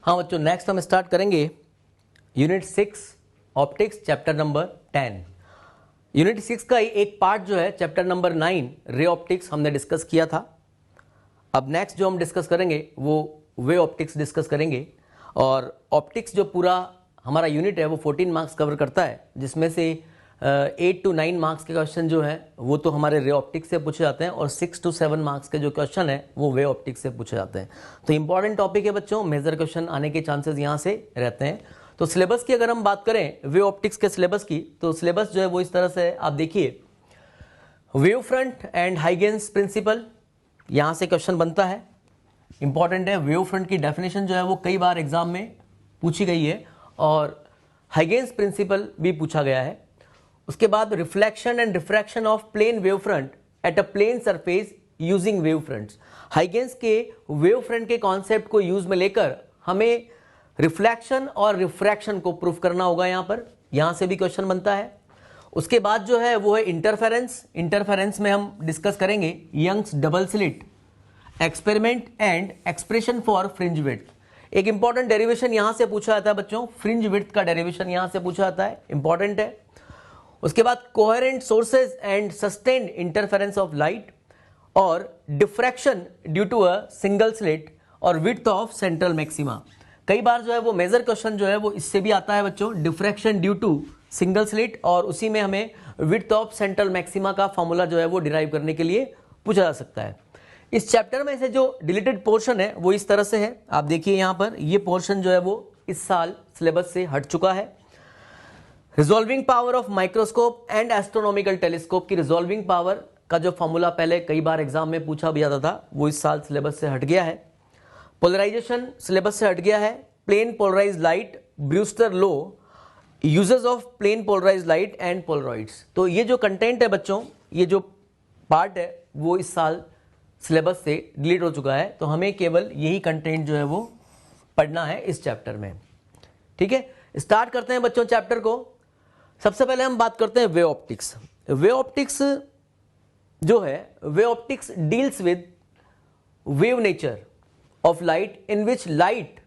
हाँ बच्चों, नेक्स्ट हम स्टार्ट करेंगे unit 6 optics chapter number 10। Unit 6 का एक पार्ट जो है चैप्टर नंबर 9 रे ऑप्टिक्स हमने डिस्कस किया था। अब नेक्स्ट जो हम डिस्कस करेंगे वो वे ऑप्टिक्स डिस्कस करेंगे। और ऑप्टिक्स जो पूरा हमारा यूनिट है वो 14 मार्क्स कवर करता है, जिसमें से 8 to 9 मार्क्स के क्वेश्चन जो है वो तो हमारे रे ऑप्टिक्स से पूछे जाते हैं और 6 to 7 मार्क्स के जो क्वेश्चन है वो वे ऑप्टिक्स से पूछे जाते हैं। तो इंपॉर्टेंट टॉपिक है बच्चों, मेजर क्वेश्चन आने के चांसेस यहाँ से रहते हैं। तो सिलेबस की अगर हम बात करें वे ऑप्टिक्स के सिलेबस की, तो सिलेबस जो है वो इस तरह से आप देखिए, wave front and Huygens principle, यहाँ से क्वेश्चन बनता है, इंपॉर्टेंट है। वेव फ्रंट की डेफिनेशन जो है वो कई बार एग्जाम में पूछी गई है और हाइगेंस प्रिंसिपल भी पूछा गया है। उसके बाद reflection and refraction of plane wave front at a plane surface using wave fronts. Huygens के वेव फ्रंट के कॉन्सेप्ट को यूज में लेकर हमें रिफ्लेक्शन और रिफ्रैक्शन को प्रूफ करना होगा। यहां से भी क्वेश्चन बनता है। उसके बाद जो है वो है इंटरफेरेंस। इंटरफेरेंस में हम डिस्कस करेंगे Young's double slit experiment and expression for fringe width. एक इंपॉर्टेंट डेरिवेशन यहां से पूछा जाता है बच्चों, फ्रिंज विड्थ का डेरिवेशन यहां से पूछा जाता है, इंपॉर्टेंट है। उसके बाद coherent sources and sustained interference of light और diffraction due to a single slit और विड्थ ऑफ सेंट्रल मैक्सिमा। कई बार जो है वो मेजर क्वेश्चन जो है वो इससे भी आता है बच्चों, diffraction due to single slit, और उसी में हमें विड्थ ऑफ सेंट्रल मैक्सिमा का फॉर्मूला जो है वो डिराइव करने के लिए पूछा जा सकता है। इस चैप्टर में से जो डिलीटेड पोर्शन है वो इस तरह से है, आप देखिए यहाँ पर ये पोर्शन जो है वो इस साल सिलेबस से हट चुका है। Resolving power of microscope and astronomical telescope की रिजॉल्विंग पावर का जो फॉर्मूला पहले कई बार एग्जाम में पूछा भी जाता था वो इस साल सिलेबस से हट गया है। पोलराइजेशन सिलेबस से हट गया है। Plane polarise light, Brewster law, uses of plane polarise light and polaroids. तो ये जो कंटेंट है बच्चों, ये जो पार्ट है वो इस साल सिलेबस से डिलीट हो चुका है। तो हमें केवल यही कंटेंट जो है वो पढ़ना है इस चैप्टर में। ठीक है, स्टार्ट करते हैं बच्चों चैप्टर को। सबसे पहले हम बात करते हैं वे ऑप्टिक्स। वे ऑप्टिक्स जो है, wave optics deals with wave nature of light in which light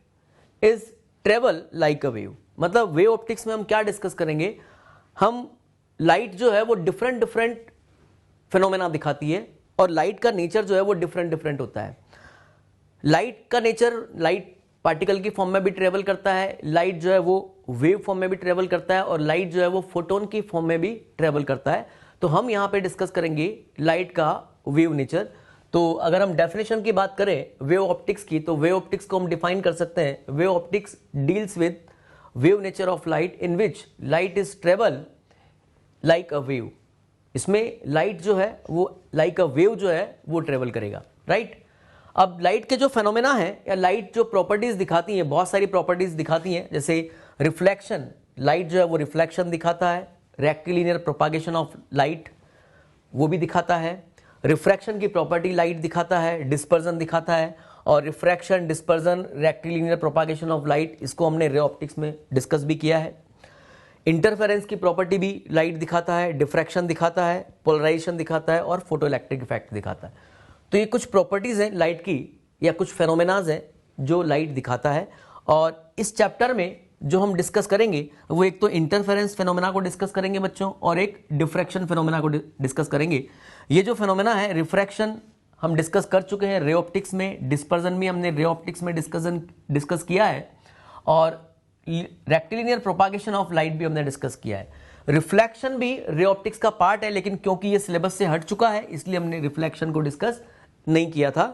is travel like a wave. मतलब वे ऑप्टिक्स में हम क्या डिस्कस करेंगे, हम लाइट जो है वो डिफरेंट डिफरेंट फिनोमेना दिखाती है और लाइट का नेचर जो है वो डिफरेंट डिफरेंट होता है। लाइट का नेचर, लाइट पार्टिकल की फॉर्म में भी ट्रेवल करता है, लाइट जो है वो वेव फॉर्म में भी ट्रेवल करता है और लाइट जो है वो फोटोन की फॉर्म में भी ट्रेवल करता है। तो हम यहाँ पे डिस्कस करेंगे लाइट का वेव नेचर। तो अगर हम डेफिनेशन की बात करें वेव ऑप्टिक्स की, तो वेव ऑप्टिक्स को हम डिफाइन कर सकते हैं, wave optics deals with wave nature of light in which light is travel like a wave. इसमें लाइट जो है वो लाइक अ वेव जो है वो ट्रेवल करेगा, राइट। अब लाइट के जो फेनोमेना है या लाइट जो प्रॉपर्टीज दिखाती हैं, बहुत सारी प्रॉपर्टीज दिखाती हैं, जैसे रिफ्लेक्शन, लाइट जो है वो रिफ्लेक्शन दिखाता है, रेक्टिलिनियर प्रोपागेशन ऑफ लाइट वो भी दिखाता है, रिफ्रैक्शन की प्रॉपर्टी लाइट दिखाता है, डिस्पर्जन दिखाता है, और refraction, dispersion, rectilinear propagation of light, इसको हमने रे ऑप्टिक्स में डिस्कस भी किया है। इंटरफेरेंस की प्रॉपर्टी भी लाइट दिखाता है, डिफ्रैक्शन दिखाता है, पोलराइजेशन दिखाता है और फोटो इलेक्ट्रिक इफेक्ट दिखाता है। तो ये कुछ प्रॉपर्टीज हैं लाइट की या कुछ फेनोमेनाज हैं जो लाइट दिखाता है। और इस चैप्टर में जो हम डिस्कस करेंगे वो एक तो इंटरफेरेंस फेनोमेना को डिस्कस करेंगे बच्चों और एक डिफ्रैक्शन फेनोमेना को डिस्कस करेंगे। ये जो फेनोमेना है, रिफ्रैक्शन हम डिस्कस कर चुके हैं रे ऑप्टिक्स में, डिस्पर्जन भी हमने रे ऑप्टिक्स में डिस्कस किया है, और रेक्टिलिनियर प्रोपागेशन ऑफ लाइट भी हमने डिस्कस किया है। रिफ्लेक्शन भी रे ऑप्टिक्स का पार्ट है, लेकिन क्योंकि ये सिलेबस से हट चुका है इसलिए हमने रिफ्लेक्शन को डिस्कस नहीं किया था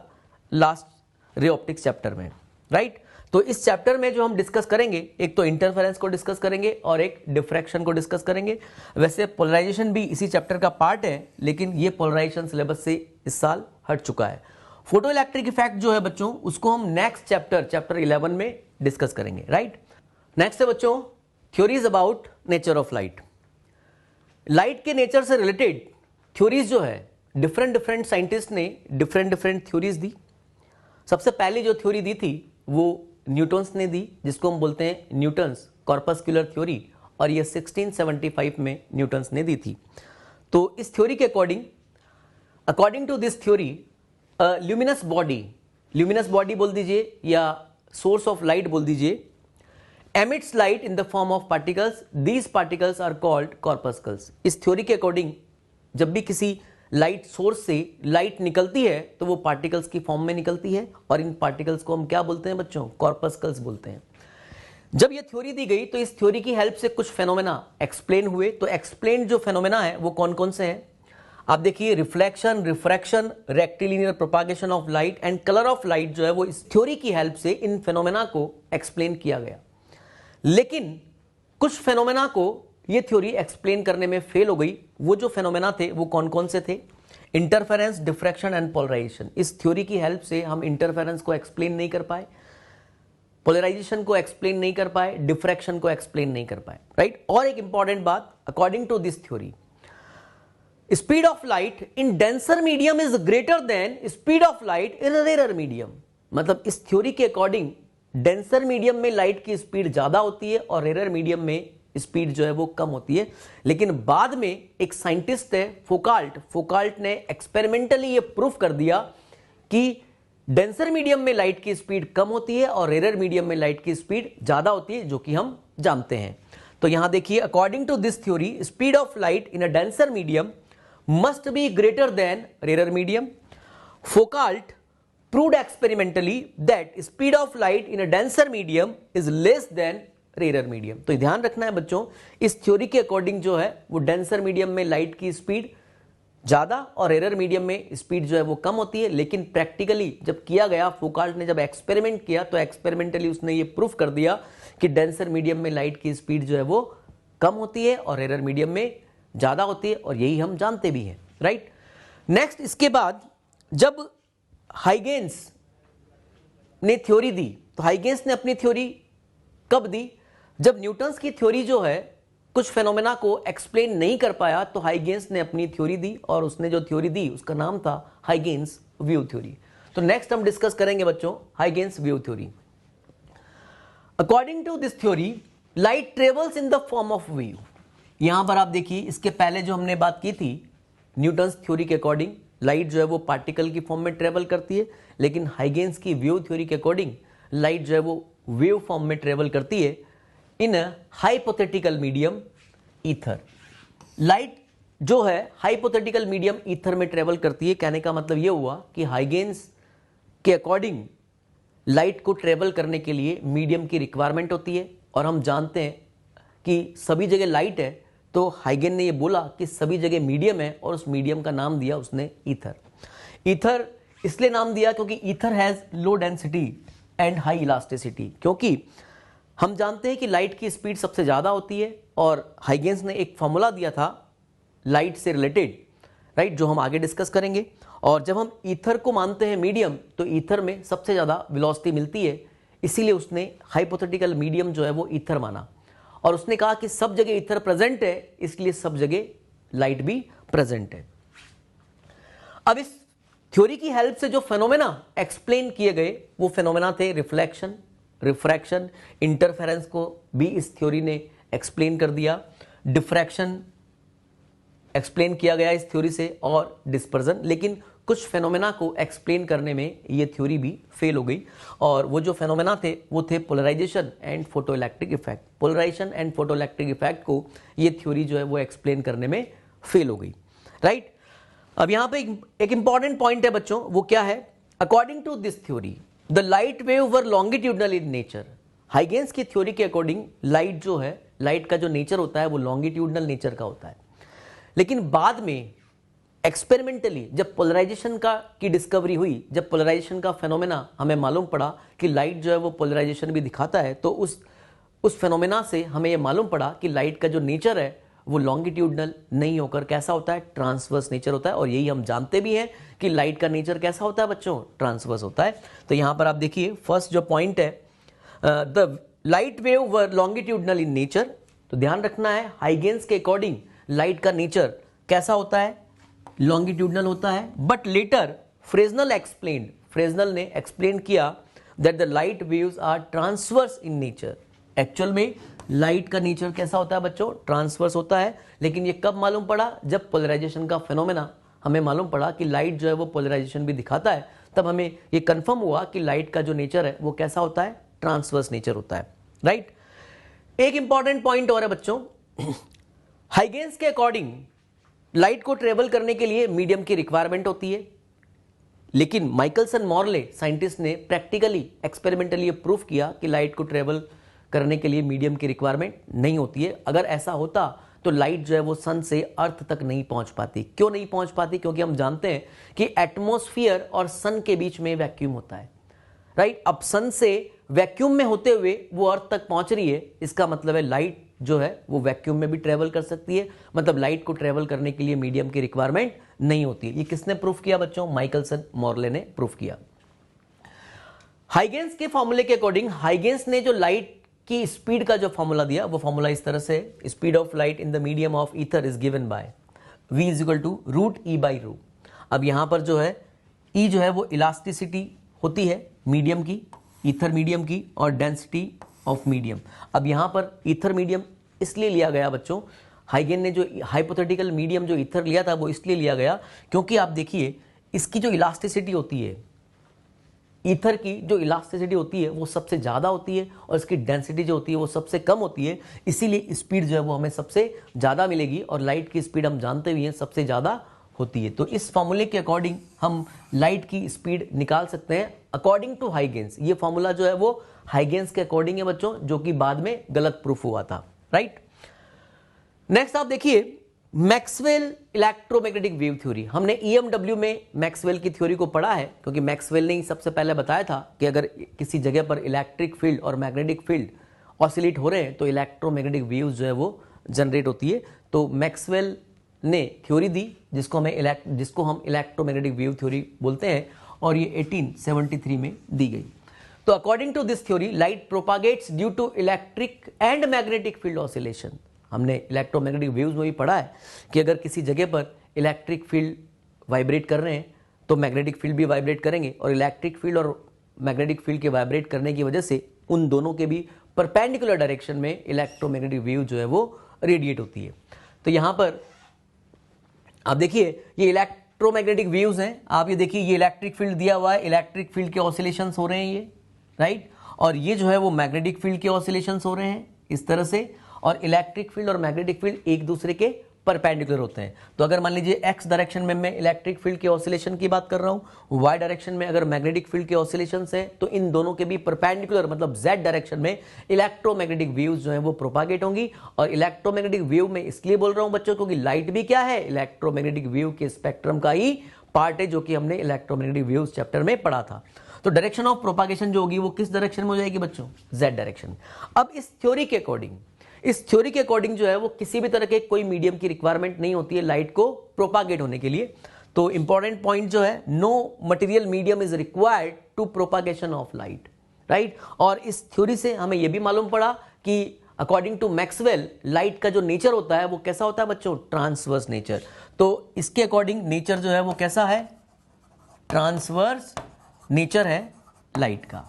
लास्ट रे ऑप्टिक्स चैप्टर में, राइट। तो इस चैप्टर में जो हम डिस्कस करेंगे, एक तो इंटरफेरेंस को डिस्कस करेंगे और एक डिफ्रैक्शन को डिस्कस करेंगे। वैसे पोलराइजेशन भी इसी चैप्टर का पार्ट है, लेकिन ये पोलराइजेशन सिलेबस से इस साल हट चुका है। फोटो इलेक्ट्रिक इफेक्ट जो है बच्चों, उसको हम नेक्स्ट चैप्टर 11 में डिस्कस करेंगे, राइट। नेक्स्ट है बच्चों theories about nature of light. Light के नेचर से रिलेटेड थ्योरीज जो है, डिफरेंट डिफरेंट साइंटिस्ट ने डिफरेंट डिफरेंट थ्योरीज दी। सबसे पहली जो थ्योरी दी थी वो न्यूटन्स ने दी, जिसको हम बोलते हैं न्यूटन्स कॉर्पस्कुलर थ्योरी, और ये 1675 में न्यूटन्स ने दी थी। तो इस थ्योरी के according to this theory luminous body बोल दीजिए या सोर्स ऑफ लाइट बोल दीजिए, emits light in the form of particles, these particles are called corpuscles। इस थ्योरी के अकॉर्डिंग जब भी किसी लाइट सोर्स से लाइट निकलती है तो वो पार्टिकल्स की फॉर्म में निकलती है, और इन पार्टिकल्स को हम क्या बोलते हैं बच्चों? कॉर्पस्कल्स बोलते हैं। जब ये थ्योरी दी गई तो इस थ्योरी की हेल्प से कुछ फेनोमेना एक्सप्लेन हुए। तो एक्सप्लेन जो फेनोमेना है वो कौन कौन से हैं? आप देखिए, reflection, refraction, rectilinear propagation of light and colour of light जो है वो इस थ्योरी की हेल्प से इन फेनोमेना को एक्सप्लेन किया गया। लेकिन कुछ फेनोमेना को ये थ्योरी एक्सप्लेन करने में फेल हो गई। वो जो फेनोमेना थे वो कौन कौन से थे? Interference, diffraction and polarisation. इस थ्योरी की हेल्प से हम इंटरफेरेंस को एक्सप्लेन नहीं कर पाए, पोलराइजेशन को एक्सप्लेन नहीं कर पाए, डिफ्रैक्शन को एक्सप्लेन नहीं कर पाए, राइट। और एक इंपॉर्टेंट बात, according to this theory speed of light in denser medium is greater than speed of light in rare medium. मतलब इस थ्योरी के अकॉर्डिंग डेंसर मीडियम में लाइट की स्पीड ज्यादा होती है और रेयर मीडियम में स्पीड जो है वो कम होती है। लेकिन बाद में एक साइंटिस्ट है फोकाल्ट ने एक्सपेरिमेंटली ये प्रूफ कर दिया कि डेंसर मीडियम में लाइट की स्पीड कम होती है और रेयर मीडियम में लाइट की स्पीड ज्यादा होती है, जो कि हम जानते हैं। तो यहां देखिए, according to this theory speed of light in a denser medium must be greater than rare medium. Foucault proved experimentally that speed of light in a denser medium is less than rarer medium। तो ध्यान रखना है बच्चों, इस theory के according जो है वो डेंसर मीडियम में लाइट की स्पीड ज्यादा और रेयर मीडियम में स्पीड जो है वो कम होती है। लेकिन प्रैक्टिकली जब किया गया, फोकाल्ट ने जब एक्सपेरिमेंट किया तो एक्सपेरिमेंटली उसने ये प्रूफ कर दिया कि डेंसर मीडियम में लाइट की स्पीड जो है वो कम होती है और रेयर मीडियम में ज्यादा होती है, और यही हम जानते भी हैं, राइट। नेक्स्ट, इसके बाद जब हाइगेंस ने थ्योरी दी, तो हाइगेंस ने अपनी थ्योरी कब दी? जब न्यूटन्स की थ्योरी जो है कुछ फेनोमेना को एक्सप्लेन नहीं कर पाया तो हाइगेंस ने अपनी थ्योरी दी, और उसने जो थ्योरी दी उसका नाम था हाइगेंस वेव थ्योरी। तो नेक्स्ट हम डिस्कस करेंगे बच्चों Huygens wave theory. According to this theory light travels in the form of wave. यहां पर आप देखिए, इसके पहले जो हमने बात की थी न्यूटन्स थ्योरी के अकॉर्डिंग लाइट जो है वो पार्टिकल की फॉर्म में ट्रेवल करती है, लेकिन हाइगेंस की वेव थ्योरी के अकॉर्डिंग लाइट जो है वो वेव फॉर्म में ट्रेवल करती है इन हाइपोथेटिकल मीडियम ईथर। लाइट जो है हाइपोथेटिकल मीडियम ईथर में ट्रेवल करती है। कहने का मतलब ये हुआ कि हाइगेंस के अकॉर्डिंग लाइट को ट्रेवल करने के लिए मीडियम की रिक्वायरमेंट होती है, और हम जानते हैं कि सभी जगह लाइट है, तो हाइगेन ने ये बोला कि सभी जगह मीडियम है, और उस मीडियम का नाम दिया उसने ईथर। ईथर इसलिए नाम दिया क्योंकि ether has low density and high elasticity, क्योंकि हम जानते हैं कि लाइट की स्पीड सबसे ज्यादा होती है, और हाइगेंस ने एक फॉर्मूला दिया था लाइट से रिलेटेड, राइट, जो हम आगे डिस्कस करेंगे। और जब हम ईथर को मानते हैं मीडियम, तो ईथर में सबसे ज्यादा वेलोसिटी मिलती है, इसीलिए उसने हाइपोथेटिकल मीडियम जो है वो ईथर माना, और उसने कहा कि सब जगह ईथर प्रेजेंट है, इसलिए सब जगह लाइट भी प्रेजेंट है। अब इस थ्योरी की हेल्प से जो फेनोमेना एक्सप्लेन किए गए वो फेनोमेना थे रिफ्लेक्शन, रिफ्रैक्शन, इंटरफेरेंस को भी इस थ्योरी ने एक्सप्लेन कर दिया, डिफ्रैक्शन एक्सप्लेन किया गया इस थ्योरी से, और डिस्पर्जन। लेकिन कुछ फेनोमेना को एक्सप्लेन करने में ये थ्योरी भी फेल हो गई, और वो जो फेनोमेना थे वो थे polarisation and photoelectric effect. Polarisation and photoelectric effect को ये थ्योरी जो है वो एक्सप्लेन करने में फेल हो गई, राइट। अब यहां पे एक इंपॉर्टेंट पॉइंट है बच्चों, वो क्या है? According to this theory the light wave were longitudinal in nature. Huygens की थ्योरी के अकॉर्डिंग लाइट जो है, लाइट का जो नेचर होता है वो लॉन्गिट्यूडनल नेचर का होता है। लेकिन बाद में एक्सपेरिमेंटली जब पोलराइजेशन की डिस्कवरी हुई, जब पोलराइजेशन का फेनोमेना हमें मालूम पड़ा कि लाइट जो है वो पोलराइजेशन भी दिखाता है, तो उस फेनोमेना से हमें ये मालूम पड़ा कि लाइट का जो नेचर है वो लॉन्गिट्यूडनल नहीं होकर कैसा होता है? ट्रांसवर्स नेचर होता है। और यही हम जानते भी हैं कि लाइट का नेचर कैसा होता है बच्चों? ट्रांसवर्स होता है। तो यहां पर आप देखिए, फर्स्ट जो पॉइंट है, the light wave were longitudinal in nature. तो ध्यान रखना है, हाइगेंस के अकॉर्डिंग लाइट का नेचर कैसा होता है? लॉन्गिट्यूडनल होता है। बट लेटर फ्रेजनल ने एक्सप्लेन किया that the light waves are transverse in nature. Actual में लाइट का नेचर कैसा होता है बच्चों? ट्रांसवर्स होता है। लेकिन ये कब मालूम पड़ा? जब पोलराइजेशन का फेनोमेना हमें मालूम पड़ा कि लाइट जो है वो पोलराइजेशन भी दिखाता है, तब हमें ये कंफर्म हुआ कि लाइट का जो नेचर है वो कैसा होता है? ट्रांसवर्स नेचर होता है, राइट। एक इंपॉर्टेंट पॉइंट और है बच्चों, हाइगेंस के अकॉर्डिंग लाइट को ट्रेवल करने के लिए मीडियम की रिक्वायरमेंट होती है, लेकिन माइकलसन मॉर्ले साइंटिस्ट ने प्रैक्टिकली एक्सपेरिमेंटली ये प्रूफ किया कि लाइट को ट्रेवल करने के लिए मीडियम की रिक्वायरमेंट नहीं होती है। अगर ऐसा होता तो लाइट जो है वो सन से अर्थ तक नहीं पहुंच पाती। क्यों नहीं पहुंच पाती? क्योंकि हम जानते हैं कि एटमॉस्फेयर और सन के बीच में वैक्यूम होता है, राइट। अब सन से वैक्यूम में होते हुए वो अर्थ तक पहुंच रही है, इसका मतलब है लाइट जो है वो वैक्यूम में भी ट्रेवल कर सकती है, मतलब लाइट को ट्रेवल करने के लिए मीडियम की रिक्वायरमेंट नहीं होती है। ये किसने प्रूफ किया बच्चों? माइकलसन मॉर्ले ने प्रूफ किया। हाइगेंस के फॉर्मूले के अकॉर्डिंग हाइगेंस ने जो लाइट की स्पीड का जो फॉर्मूला दिया वो फॉर्मूला इस तरह से, speed of light in the medium of ether is given by v is equal to root E by rho. अब यहां पर जो है E जो है वो इलास्टिसिटी होती है मीडियम की, ईथर मीडियम की, और डेंसिटी ऑफ मीडियम। अब यहां पर ईथर मीडियम इसलिए लिया गया बच्चों, हाइगेन ने जो हाइपोथेटिकल मीडियम जो ईथर लिया था वो इसलिए लिया गया क्योंकि आप देखिए इसकी जो इलास्टिसिटी होती है, ईथर की जो इलास्टिसिटी होती है वो सबसे ज़्यादा होती है और इसकी डेंसिटी जो होती है वो सबसे कम होती है, इसीलिए स्पीड जो है वो हमें सबसे ज़्यादा मिलेगी और लाइट की स्पीड हम जानते भी हैं सबसे ज़्यादा होती है। तो इस फॉर्मूले के अकॉर्डिंग हम लाइट की स्पीड निकाल सकते हैं अकॉर्डिंग टू हाइगेंस। ये फॉर्मूला जो है वो हाइगेंस के अकॉर्डिंग है बच्चों, जो कि बाद में गलत प्रूफ हुआ था, राइट। नेक्स्ट आप देखिए मैक्सवेल इलेक्ट्रोमैग्नेटिक वेव थ्योरी। हमने EMW में मैक्सवेल की थ्योरी को पढ़ा है क्योंकि मैक्सवेल ने ही सबसे पहले बताया था कि अगर किसी जगह पर इलेक्ट्रिक फील्ड और मैग्नेटिक फील्ड ऑसिलेट हो रहे हैं तो इलेक्ट्रोमैग्नेटिक वेव्स जो है वो जनरेट होती है। तो मैक्सवेल ने थ्योरी दी जिसको हम इलेक्ट्रोमैग्नेटिक वेव थ्योरी बोलते हैं और ये 1873 में दी गई। तो according to this theory light propagates due to electric and magnetic field oscillation. हमने इलेक्ट्रोमैग्नेटिक वेव्स में भी पढ़ा है कि अगर किसी जगह पर इलेक्ट्रिक फील्ड वाइब्रेट कर रहे हैं तो मैग्नेटिक फील्ड भी वाइब्रेट करेंगे और इलेक्ट्रिक फील्ड और मैग्नेटिक फील्ड के वाइब्रेट करने की वजह से उन दोनों के भी परपेंडिकुलर डायरेक्शन में इलेक्ट्रोमैग्नेटिक वेव जो है वो रेडिएट होती है। तो यहां पर आप देखिए ये इलेक्ट्रोमैग्नेटिक वेव्स हैं, आप ये देखिए ये इलेक्ट्रिक फील्ड दिया हुआ है, इलेक्ट्रिक फील्ड के ऑसिलेशंस हो रहे हैं ये, राइट। और ये जो है वो मैग्नेटिक फील्ड के ऑसिलेशंस हो रहे हैं इस तरह से, और इलेक्ट्रिक फील्ड और मैग्नेटिक फील्ड एक दूसरे के परपेंडिकुलर होते हैं। तो अगर मान लीजिए एक्स डायरेक्शन में मैं इलेक्ट्रिक फील्ड के ऑसिलेशन की बात कर रहा हूं, वाई डायरेक्शन में अगर मैग्नेटिक फील्ड के ऑसिलेशंस हैं तो इन दोनों के भी परपेंडिकुलर मतलब जेड डायरेक्शन में इलेक्ट्रोमैग्नेटिक वेव्स जो है वो प्रोपागेट होंगी। और इलेक्ट्रोमैग्नेटिक वेव में इसलिए बोल रहा हूं बच्चों क्योंकि लाइट भी क्या है, इलेक्ट्रोमैग्नेटिक वेव के स्पेक्ट्रम का ही पार्ट है, जो कि हमने इलेक्ट्रोमैग्नेटिक वेव्स चैप्टर में पढ़ा था। तो डायरेक्शन ऑफ प्रोपागेशन जो होगी वो किस डायरेक्शन में हो जाएगी बच्चों? Z direction. अब इस थ्योरी के अकॉर्डिंग जो है वो किसी भी तरह के कोई मीडियम की रिक्वायरमेंट नहीं होती है लाइट को प्रोपागेट होने के लिए। तो इंपॉर्टेंट पॉइंट जो है, no material medium is required to propagation of light, right. और इस थ्योरी से हमें यह भी मालूम पड़ा कि अकॉर्डिंग टू मैक्सवेल लाइट का जो नेचर होता है वो कैसा होता है बच्चों? Transverse nature. तो इसके अकॉर्डिंग नेचर जो है वो कैसा है? ट्रांसवर्स नेचर है लाइट का,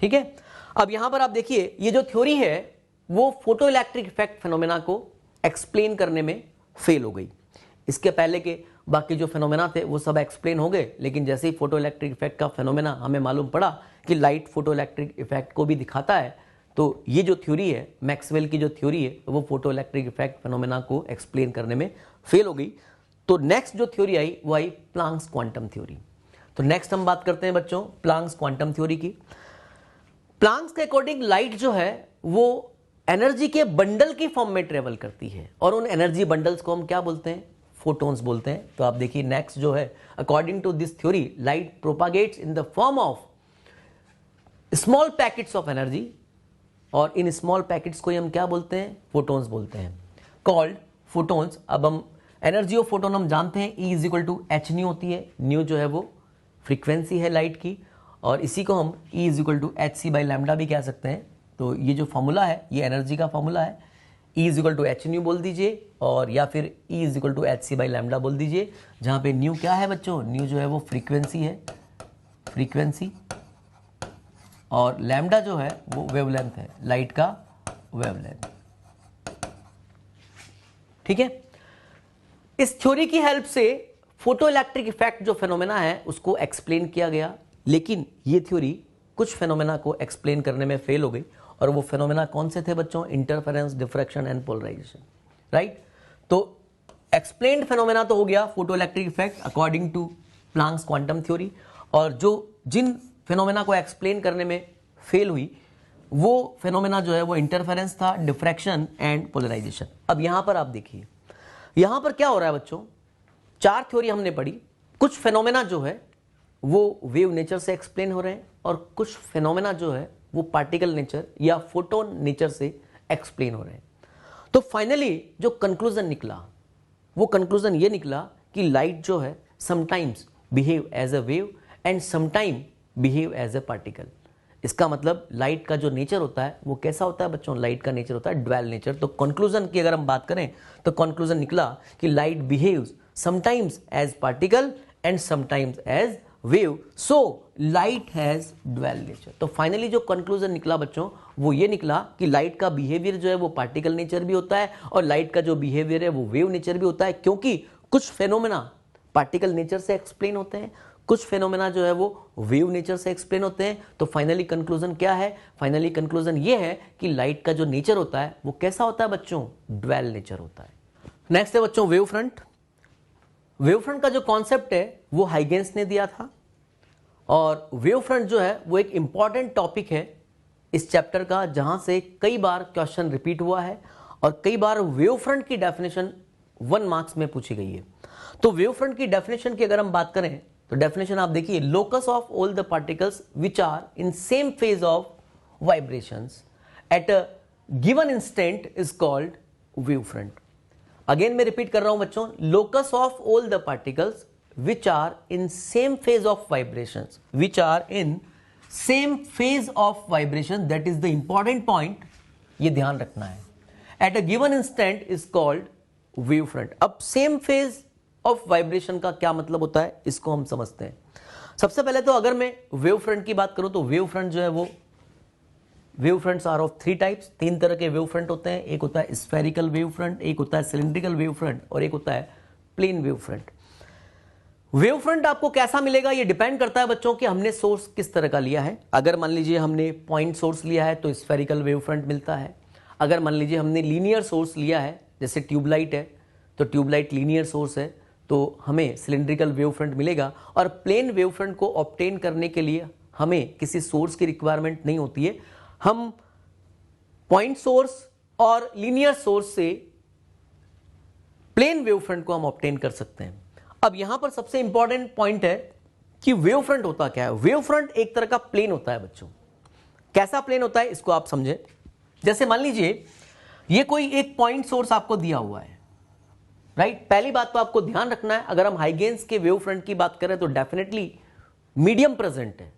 ठीक है। अब यहां पर आप देखिए ये जो थ्योरी है वो फोटो इलेक्ट्रिक इफेक्ट फिनोमेना को एक्सप्लेन करने में फेल हो गई। इसके पहले के बाकी जो फिनोमेना थे वो सब एक्सप्लेन हो गए, लेकिन जैसे ही फोटो इलेक्ट्रिक इफेक्ट का फिनोमेना हमें मालूम पड़ा कि लाइट फोटो इलेक्ट्रिक इफेक्ट को भी दिखाता है, तो ये जो थ्योरी है मैक्सवेल की जो थ्योरी है वो फोटो इलेक्ट्रिक इफेक्ट फिनोमेना को एक्सप्लेन करने में फेल हो गई। तो नेक्स्ट जो थ्योरी आई वो आई प्लांक्स क्वांटम थ्योरी। तो नेक्स्ट हम बात करते हैं बच्चों प्लांक्स क्वांटम थ्योरी की। प्लांक्स के अकॉर्डिंग लाइट जो है वो एनर्जी के बंडल की फॉर्म में ट्रेवल करती है और उन एनर्जी बंडल्स को हम क्या बोलते हैं? फोटॉन्स बोलते हैं। तो आप देखिए नेक्स्ट जो है according to this theory light propagates in the form of small packets of energy, और इन स्मॉल पैकेट्स को हम क्या बोलते हैं? फोटॉन्स बोलते हैं, कॉल्ड फोटॉन्स। अब हम एनर्जी ऑफ फोटोन हम जानते हैं E is equal to H nu होती है। न्यू जो है वो फ्रीक्वेंसी है लाइट की, और इसी को हम E is equal to H C by lambda भी कह सकते हैं। तो ये जो फॉर्मूला है ये एनर्जी का फॉर्मूला है, E is equal to H nu बोल दीजिए, और या फिर E is equal to H C by lambda बोल दीजिए, जहाँ पे न्यू क्या है बच्चों? न्यू जो है वो फ्रीक्वेंसी है, फ्रीक्वेंसी, और लैम्डा जो है वो वेवलेंथ है, लाइट का वेवलेंथ, ठीक है। इस थ्योरी की हेल्प से फोटो इलेक्ट्रिक इफेक्ट जो फिनोमेना है उसको एक्सप्लेन किया गया, लेकिन ये थ्योरी कुछ फेनोमेना को एक्सप्लेन करने में फेल हो गई, और वो फेनोमेना कौन से थे बच्चों? Interference, diffraction and polarisation, right. तो एक्सप्लेन्ड फेनोमेना तो हो गया photo electric effect according to Planck's quantum theory, और जो जिन फेनोमेना को एक्सप्लेन करने में फेल हुई वो फेनोमेना जो है वो इंटरफेरेंस था, डिफ्रैक्शन एंड पोलराइजेशन। अब यहां पर आप देखिए, यहां पर क्या हो रहा है बच्चों, 4 थ्योरी हमने पढ़ी। कुछ फेनोमेना जो है वो वेव नेचर से एक्सप्लेन हो रहे हैं, और कुछ फेनोमेना जो है वो पार्टिकल नेचर या फोटोन नेचर से एक्सप्लेन हो रहे हैं। तो फाइनली जो कंक्लूजन निकला, वो कंक्लूजन ये निकला कि लाइट जो है sometimes behave as a wave and sometime behave as a particle. इसका मतलब लाइट का जो नेचर होता है वो कैसा होता है बच्चों? लाइट का नेचर होता है ड्वेल नेचर। तो कंक्लूजन की अगर हम बात करें तो कंक्लूजन निकला कि light behaves sometimes as particle and sometimes as wave, so light has dual nature. तो फाइनली जो कंक्लूजन निकला बच्चों वो ये निकला कि लाइट का बिहेवियर जो है वो पार्टिकल नेचर भी होता है, और लाइट का जो बिहेवियर है वो वेव नेचर भी होता है, क्योंकि कुछ फेनोमेना पार्टिकल नेचर से एक्सप्लेन होते हैं, कुछ फेनोमेना जो है वो वेव नेचर से एक्सप्लेन होते हैं। तो फाइनली कंक्लूजन क्या है? फाइनली कंक्लूजन ये है कि लाइट का जो नेचर होता है वो कैसा होता है बच्चों? ड्वेल नेचर होता है। नेक्स्ट है बच्चों वेव फ्रंट। वेव फ्रंट का जो कॉन्सेप्ट है वो हाइगेंस ने दिया था, और वेव फ्रंट जो है वो एक इंपॉर्टेंट टॉपिक है इस चैप्टर का, जहां से कई बार क्वेश्चन रिपीट हुआ है, और कई बार वेव फ्रंट की डेफिनेशन 1 मार्क्स में पूछी गई है। तो वेव फ्रंट की डेफिनेशन की अगर हम बात करें तो डेफिनेशन आप देखिए, locus of all the particles which are in same phase of vibrations at a given instant is called wave front. Again मैं रिपीट कर रहा हूं बच्चों, locus of all the particles which are in same phase of vibrations, which are in same phase of vibration, that is the important point, ये ध्यान रखना है, at a given instant is called wave front। अब same phase of vibration का क्या मतलब होता है इसको हम समझते हैं। सबसे पहले तो अगर मैं wave front की बात करूं तो wave front जो है वो wave fronts are of 3 types. 3 तरह के वेव फ्रंट होते हैं, एक होता है स्फेरिकल वेव फ्रंट, एक होता है सिलिंड्रिकल वेव फ्रंट, और एक होता है plane wave front. Wave front आपको कैसा मिलेगा ये डिपेंड करता है बच्चों कि हमने सोर्स किस तरह का लिया है। अगर मान लीजिए हमने पॉइंट सोर्स लिया है तो स्फेरिकल वेव फ्रंट मिलता है। अगर मान लीजिए हमने लीनियर सोर्स लिया है, जैसे ट्यूबलाइट है तो ट्यूबलाइट लीनियर सोर्स है, तो हमें सिलिंड्रिकल वेव फ्रंट मिलेगा। और प्लेन वेव फ्रंट को ऑब्टेन करने के लिए हमें किसी सोर्स की रिक्वायरमेंट नहीं होती है, हम पॉइंट सोर्स और लीनियर सोर्स से प्लेन वेव फ्रंट को हम ऑब्टेन कर सकते हैं। अब यहां पर सबसे इंपॉर्टेंट पॉइंट है कि वेव फ्रंट होता क्या है। वेव फ्रंट एक तरह का प्लेन होता है बच्चों। कैसा प्लेन होता है इसको आप समझें। जैसे मान लीजिए ये कोई एक पॉइंट सोर्स आपको दिया हुआ है, राइट। पहली बात तो आपको ध्यान रखना है, अगर हम हाइगेंस के वेव फ्रंट की बात करें तो डेफिनेटली मीडियम प्रेजेंट है,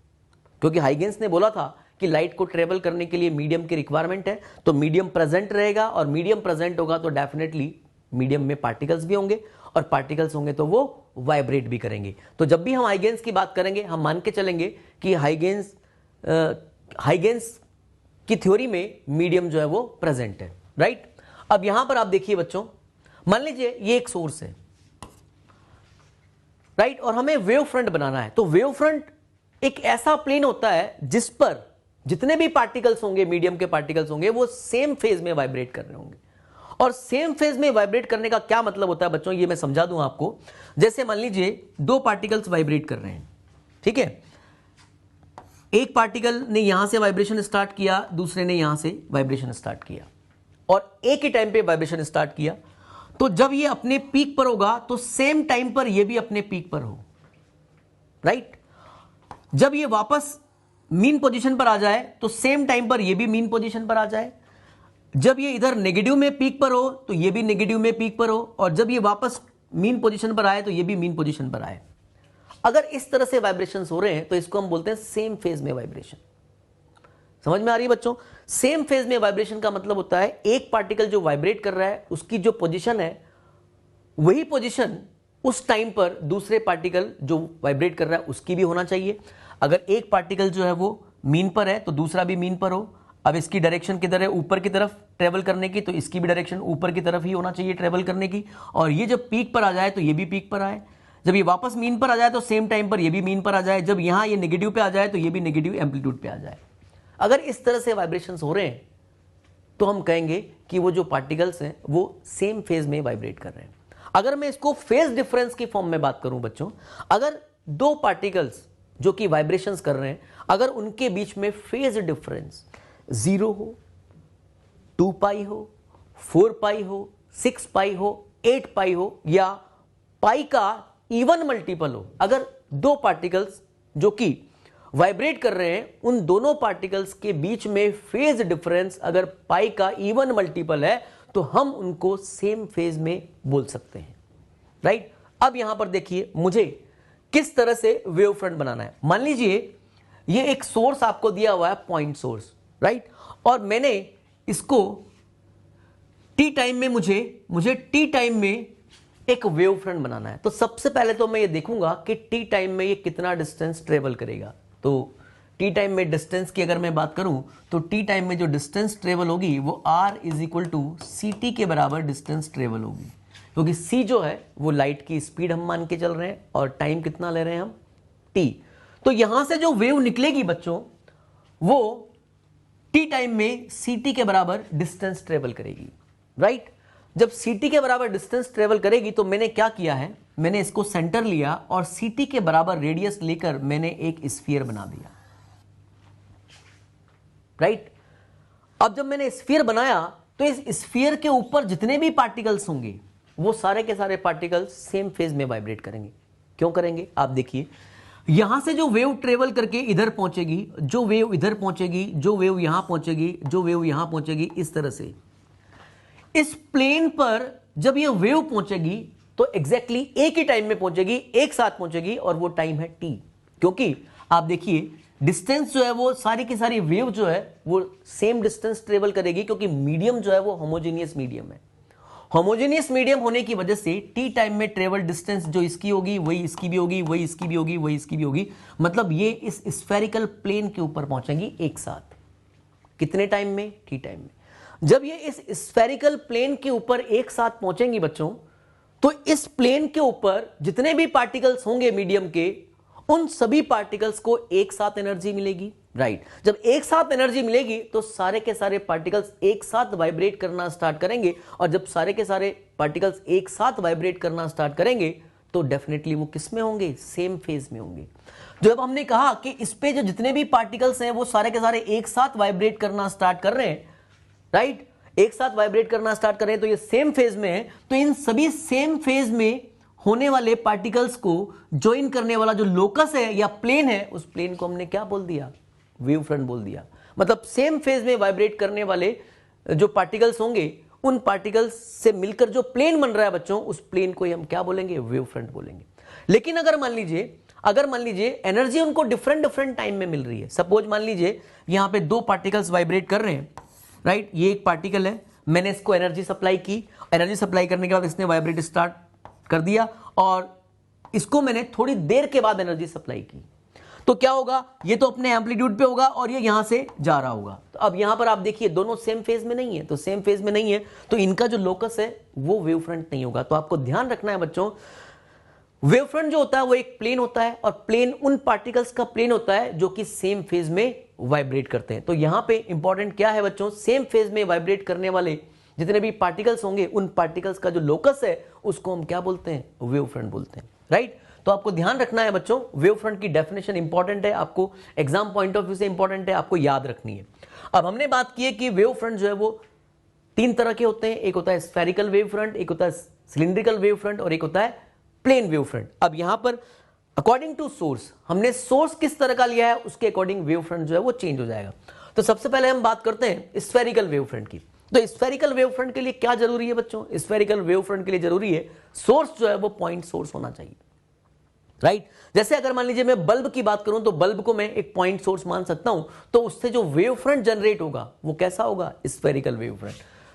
क्योंकि हाइगेंस ने बोला था कि लाइट को ट्रेवल करने के लिए मीडियम की रिक्वायरमेंट है, तो मीडियम प्रेजेंट रहेगा, और मीडियम प्रेजेंट होगा तो डेफिनेटली मीडियम में पार्टिकल्स भी होंगे, और पार्टिकल्स होंगे तो वो वाइब्रेट भी करेंगे। तो जब भी हम हाइगेंस की बात करेंगे हम मान के चलेंगे कि हाइगेंस की थ्योरी में मीडियम जो है वो प्रेजेंट है, राइट। अब यहां पर आप देखिए बच्चों, मान लीजिए ये एक सोर्स है, राइट, और हमें वेव फ्रंट बनाना है। तो वेव फ्रंट एक ऐसा प्लेन होता है जिस पर जितने भी पार्टिकल्स होंगे, मीडियम के पार्टिकल्स होंगे, वो सेम फेज में वाइब्रेट कर रहे होंगे। और सेम फेज में वाइब्रेट करने का क्या मतलब होता है बच्चों, ये मैं समझा दूं आपको। जैसे मान लीजिए 2 पार्टिकल्स वाइब्रेट कर रहे हैं, ठीक है। एक पार्टिकल ने यहां से वाइब्रेशन स्टार्ट किया, दूसरे ने यहां से वाइब्रेशन स्टार्ट किया, और एक ही टाइम पे वाइब्रेशन स्टार्ट किया। तो जब ये अपने पीक पर होगा तो सेम टाइम पर ये भी अपने पीक पर हो, राइट। जब ये वापस मीन पोजीशन पर आ जाए तो सेम टाइम पर ये भी मीन पोजीशन पर आ जाए। जब ये इधर नेगेटिव में पीक पर हो तो ये भी नेगेटिव में पीक पर हो, और जब ये वापस मीन पोजीशन पर आए तो ये भी मीन पोजीशन पर आए। अगर इस तरह से वाइब्रेशंस हो रहे हैं तो इसको हम बोलते हैं सेम फेज में वाइब्रेशन। समझ में आ रही है बच्चों? सेम फेज में वाइब्रेशन का मतलब होता है एक पार्टिकल जो वाइब्रेट कर रहा है उसकी जो पोजीशन है वही पोजीशन उस टाइम पर दूसरे पार्टिकल जो वाइब्रेट कर रहा है उसकी भी होना चाहिए। अगर एक पार्टिकल जो है वो मीन पर है तो दूसरा भी मीन पर हो। अब इसकी डायरेक्शन किधर है, ऊपर की तरफ ट्रेवल करने की, तो इसकी भी डायरेक्शन ऊपर की तरफ ही होना चाहिए ट्रेवल करने की। और ये जब पीक पर आ जाए तो ये भी पीक पर आए। जब ये वापस मीन पर आ जाए तो सेम टाइम पर ये भी मीन पर आ जाए, जब यहां ये नेगेटिव पे आ जाए तो ये भी नेगेटिव एम्पलीट्यूड पे आ जाए। अगर इस तरह से वाइब्रेशंस हो रहे हैं तो हम कहेंगे कि वो जो पार्टिकल्स हैं वो सेम फेज में वाइब्रेट कर रहे हैं। अगर मैं इसको फेज डिफरेंस की फॉर्म में बात करूं बच्चों, अगर दो पार्टिकल्स जो कि वाइब्रेशंस कर रहे हैं, अगर उनके बीच में फेज डिफरेंस 0 हो, 2 पाई हो, 4 पाई हो, 6 पाई हो, 8 पाई हो, या पाई का इवन मल्टीपल हो, अगर दो पार्टिकल्स जो कि वाइब्रेट कर रहे हैं उन दोनों पार्टिकल्स के बीच में फेज डिफरेंस अगर पाई का इवन मल्टीपल है तो हम उनको सेम फेज में बोल सकते हैं, राइट। अब यहां पर देखिए मुझे किस तरह से वेव फ्रंट बनाना है। मान लीजिए ये एक सोर्स आपको दिया हुआ है, पॉइंट सोर्स, राइट, और मैंने इसको टी टाइम में मुझे टी टाइम में एक वेव फ्रंट बनाना है। तो सबसे पहले तो मैं ये देखूंगा कि टी टाइम में ये कितना डिस्टेंस ट्रेवल करेगा। तो टी टाइम में डिस्टेंस की अगर मैं बात करूं तो टी टाइम में जो डिस्टेंस ट्रेवल होगी वो r is equal to c t के बराबर डिस्टेंस ट्रेवल होगी, क्योंकि c जो है वो लाइट की स्पीड हम मान के चल रहे हैं और टाइम कितना ले रहे हैं हम, t। तो यहां से जो वेव निकलेगी बच्चों वो टी टाइम में सी टी के बराबर डिस्टेंस ट्रेवल करेगी, राइट। जब सी टी के बराबर डिस्टेंस ट्रेवल करेगी तो मैंने क्या किया है, मैंने इसको सेंटर लिया और सी टी के बराबर रेडियस लेकर मैंने एक स्फीयर बना दिया, राइट। अब जब मैंने स्फीयर बनाया तो इस स्फीयर के ऊपर जितने भी पार्टिकल्स होंगे वो सारे के सारे पार्टिकल्स सेम फेज में वाइब्रेट करेंगे। क्यों करेंगे, आप देखिए, यहां से जो वेव ट्रेवल करके इधर पहुंचेगी, जो वेव इधर पहुंचेगी, जो वेव यहां पहुंचेगी, जो वेव यहां पहुंचेगी, इस तरह से इस प्लेन पर जब ये वेव पहुंचेगी तो एग्जैक्टली एक ही टाइम में पहुंचेगी, एक साथ पहुंचेगी, और वो टाइम है टी। क्योंकि आप देखिए डिस्टेंस जो है वो सारी की सारी वेव जो है वो सेम डिस्टेंस ट्रेवल करेगी, क्योंकि मीडियम जो है वो होमोजेनियस मीडियम है। होमोजेनियस मीडियम होने की वजह से टी टाइम में ट्रेवल डिस्टेंस जो इसकी होगी वही इसकी भी होगी, वही इसकी भी होगी, वही इसकी भी होगी। मतलब ये इस स्फेरिकल प्लेन के ऊपर पहुंचेंगी एक साथ। कितने टाइम में, टी टाइम में। जब ये इस स्फेरिकल प्लेन के ऊपर एक साथ पहुंचेंगी बच्चों, तो इस प्लेन के ऊपर जितने भी पार्टिकल्स होंगे मीडियम के, उन सभी पार्टिकल्स को एक साथ एनर्जी मिलेगी, राइट। जब एक साथ एनर्जी मिलेगी तो सारे के सारे पार्टिकल्स एक साथ वाइब्रेट करना स्टार्ट करेंगे, और जब सारे के सारे पार्टिकल्स एक साथ वाइब्रेट करना स्टार्ट करेंगे तो डेफिनेटली वो किस में होंगे, सेम फेज में होंगे। जब हमने कहा कि इस पे जो जितने भी पार्टिकल्स हैं वो सारे के सारे एक साथ वाइब्रेट करना स्टार्ट कर रहे हैं, राइट, एक साथ वाइब्रेट करना स्टार्ट करें तो ये सेम फेज में है। तो इन सभी सेम फेज में होने वाले पार्टिकल्स को ज्वाइन करने वाला जो लोकस है या प्लेन है, उस प्लेन को हमने क्या बोल दिया, वेव फ्रंट बोल दिया। मतलब सेम फेज में वाइब्रेट करने वाले जो पार्टिकल्स होंगे उन पार्टिकल्स से मिलकर जो प्लेन बन रहा है बच्चों, उस प्लेन को हम क्या बोलेंगे, वेव फ्रंट बोलेंगे। लेकिन अगर मान लीजिए एनर्जी उनको डिफरेंट टाइम में मिल रही है। सपोज मान लीजिए यहां पे दो पार्टिकल्स वाइब्रेट कर रहे हैं, राइट। ये एक पार्टिकल है, मैंने इसको एनर्जी सप्लाई की, एनर्जी सप्लाई करने के बाद इसने वाइब्रेट स्टार्ट कर दिया, और इसको मैंने थोड़ी देर के बाद एनर्जी सप्लाई की, तो क्या होगा, ये तो अपने एम्पलीट्यूड पे होगा और ये यहां से जा रहा होगा। तो अब यहां पर आप देखिए दोनों सेम फेज में नहीं है, तो सेम फेज में नहीं है तो इनका जो लोकस है वो वेव फ्रंट नहीं होगा। तो आपको ध्यान रखना है बच्चों, वेव फ्रंट जो होता है वो एक प्लेन होता है, और प्लेन उन पार्टिकल्स का प्लेन होता है जो कि सेम फेज में वाइब्रेट करते हैं। तो यहां पे इंपॉर्टेंट क्या है बच्चों, सेम फेज में वाइब्रेट करने वाले जितने भी पार्टिकल्स होंगे उन पार्टिकल्स का जो लोकस है उसको हम क्या बोलते हैं, वेव फ्रंट बोलते हैं, राइट। तो आपको ध्यान रखना है बच्चों, वेव फ्रंट की डेफिनेशन इंपॉर्टेंट है, आपको एग्जाम पॉइंट ऑफ व्यू से इंपॉर्टेंट है, आपको याद रखनी है। अब हमने बात की है कि वेव फ्रंट जो है वो तीन तरह के होते हैं, एक होता है स्फेरिकल वेव फ्रंट, एक होता है सिलिंड्रिकल वेव फ्रंट, और एक होता है प्लेन वेव फ्रंट। अब यहां पर अकॉर्डिंग टू सोर्स, हमने सोर्स किस तरह का लिया है उसके अकॉर्डिंग वेव फ्रंट जो है वो चेंज हो जाएगा। तो सबसे पहले हम बात करते हैं स्फेरिकल वेव फ्रंट की। तो स्फेरिकल वेव फ्रंट के लिए क्या जरूरी है बच्चों, स्फेरिकल वेव फ्रंट के लिए जरूरी है सोर्स जो है वो पॉइंट सोर्स होना चाहिए, राइट। जैसे अगर मान लीजिए मैं बल्ब की बात करूं तो बल्ब को मैं एक पॉइंट सोर्स मान सकता हूं, तो उससे जो वेव फ्रंट जनरेट होगा वो कैसा होगा, स्फेरिकल वेव फ्रंट।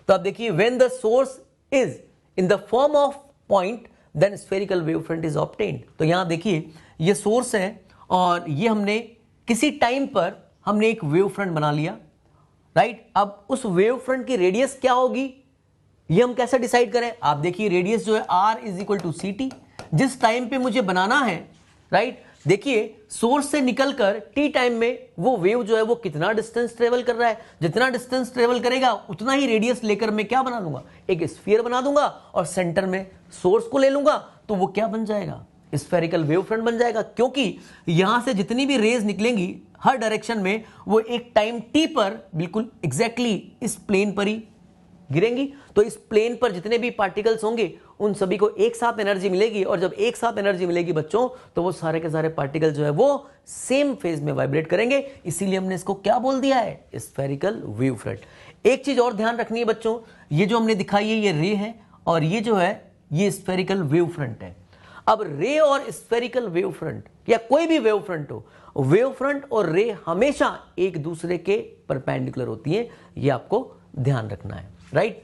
तो आप देखिए, when the source is in the form of point then spherical wave front is obtained. तो यहां देखिए ये सोर्स है और ये हमने किसी टाइम पर हमने एक वेव फ्रंट बना लिया, राइट। अब उस वेव फ्रंट की रेडियस क्या होगी ये हम कैसे डिसाइड करें, आप देखिए रेडियस जो है r is equal to c t, जिस टाइम पे मुझे बनाना है, राइट, देखिए सोर्स से निकलकर टी टाइम में वो वेव जो है वो कितना डिस्टेंस ट्रेवल कर रहा है, जितना डिस्टेंस ट्रेवल करेगा उतना ही रेडियस लेकर मैं क्या बना दूंगा, एक स्फीयर बना दूंगा और सेंटर में सोर्स को ले लूंगा, तो वो क्या बन जाएगा, स्फेरिकल वेव फ्रंट बन जाएगा। क्योंकि यहां से जितनी भी रेज निकलेंगी हर डायरेक्शन में वो एक टाइम टी पर बिल्कुल एग्जैक्टली इस प्लेन पर ही गिरेंगी। तो इस प्लेन पर जितने भी पार्टिकल्स होंगे उन सभी को एक साथ एनर्जी मिलेगी, और जब एक साथ एनर्जी मिलेगी बच्चों तो वो सारे के सारे पार्टिकल जो है वो सेम फेज में वाइब्रेट करेंगे। इसीलिए हमने इसको क्या बोल दिया है, स्फेरिकल वेव फ्रंट। एक चीज और ध्यान रखनी है बच्चों, ये जो हमने दिखाई है ये रे है और ये जो है ये स्फेरिकल वेव फ्रंट है। अब रे और स्फेरिकल वेव फ्रंट या कोई भी वेव फ्रंट हो, वेव फ्रंट और रे हमेशा एक दूसरे के परपेंडिकुलर होती हैं, ये आपको ध्यान रखना है, राइट।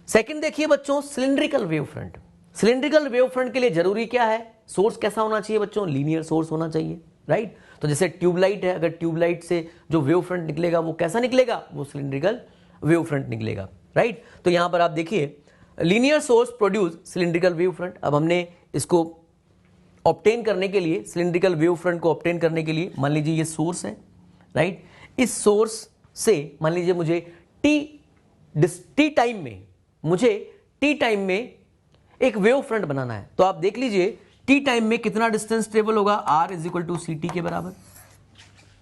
सेकंड देखिए बच्चों, cylindrical wave front. Cylindrical wave front के लिए जरूरी क्या है, सोर्स कैसा होना चाहिए बच्चों, लीनियर सोर्स होना चाहिए, राइट। तो जैसे ट्यूबलाइट है, अगर ट्यूबलाइट से जो वेव फ्रंट निकलेगा वो कैसा निकलेगा, वो सिलिंड्रिकल वेव फ्रंट निकलेगा, राइट। तो यहां पर आप देखिए linear source produce cylindrical wave front. अब हमने इसको ऑब्टेन करने के लिए, सिलिंड्रिकल वेव फ्रंट को ऑब्टेन करने के लिए, मान लीजिए ये सोर्स है, राइट। इस सोर्स से मान लीजिए मुझे टी टाइम में एक वेव फ्रंट बनाना है। तो आप देख लीजिए टी टाइम में कितना डिस्टेंस ट्रेवल होगा, r is equal to c t के बराबर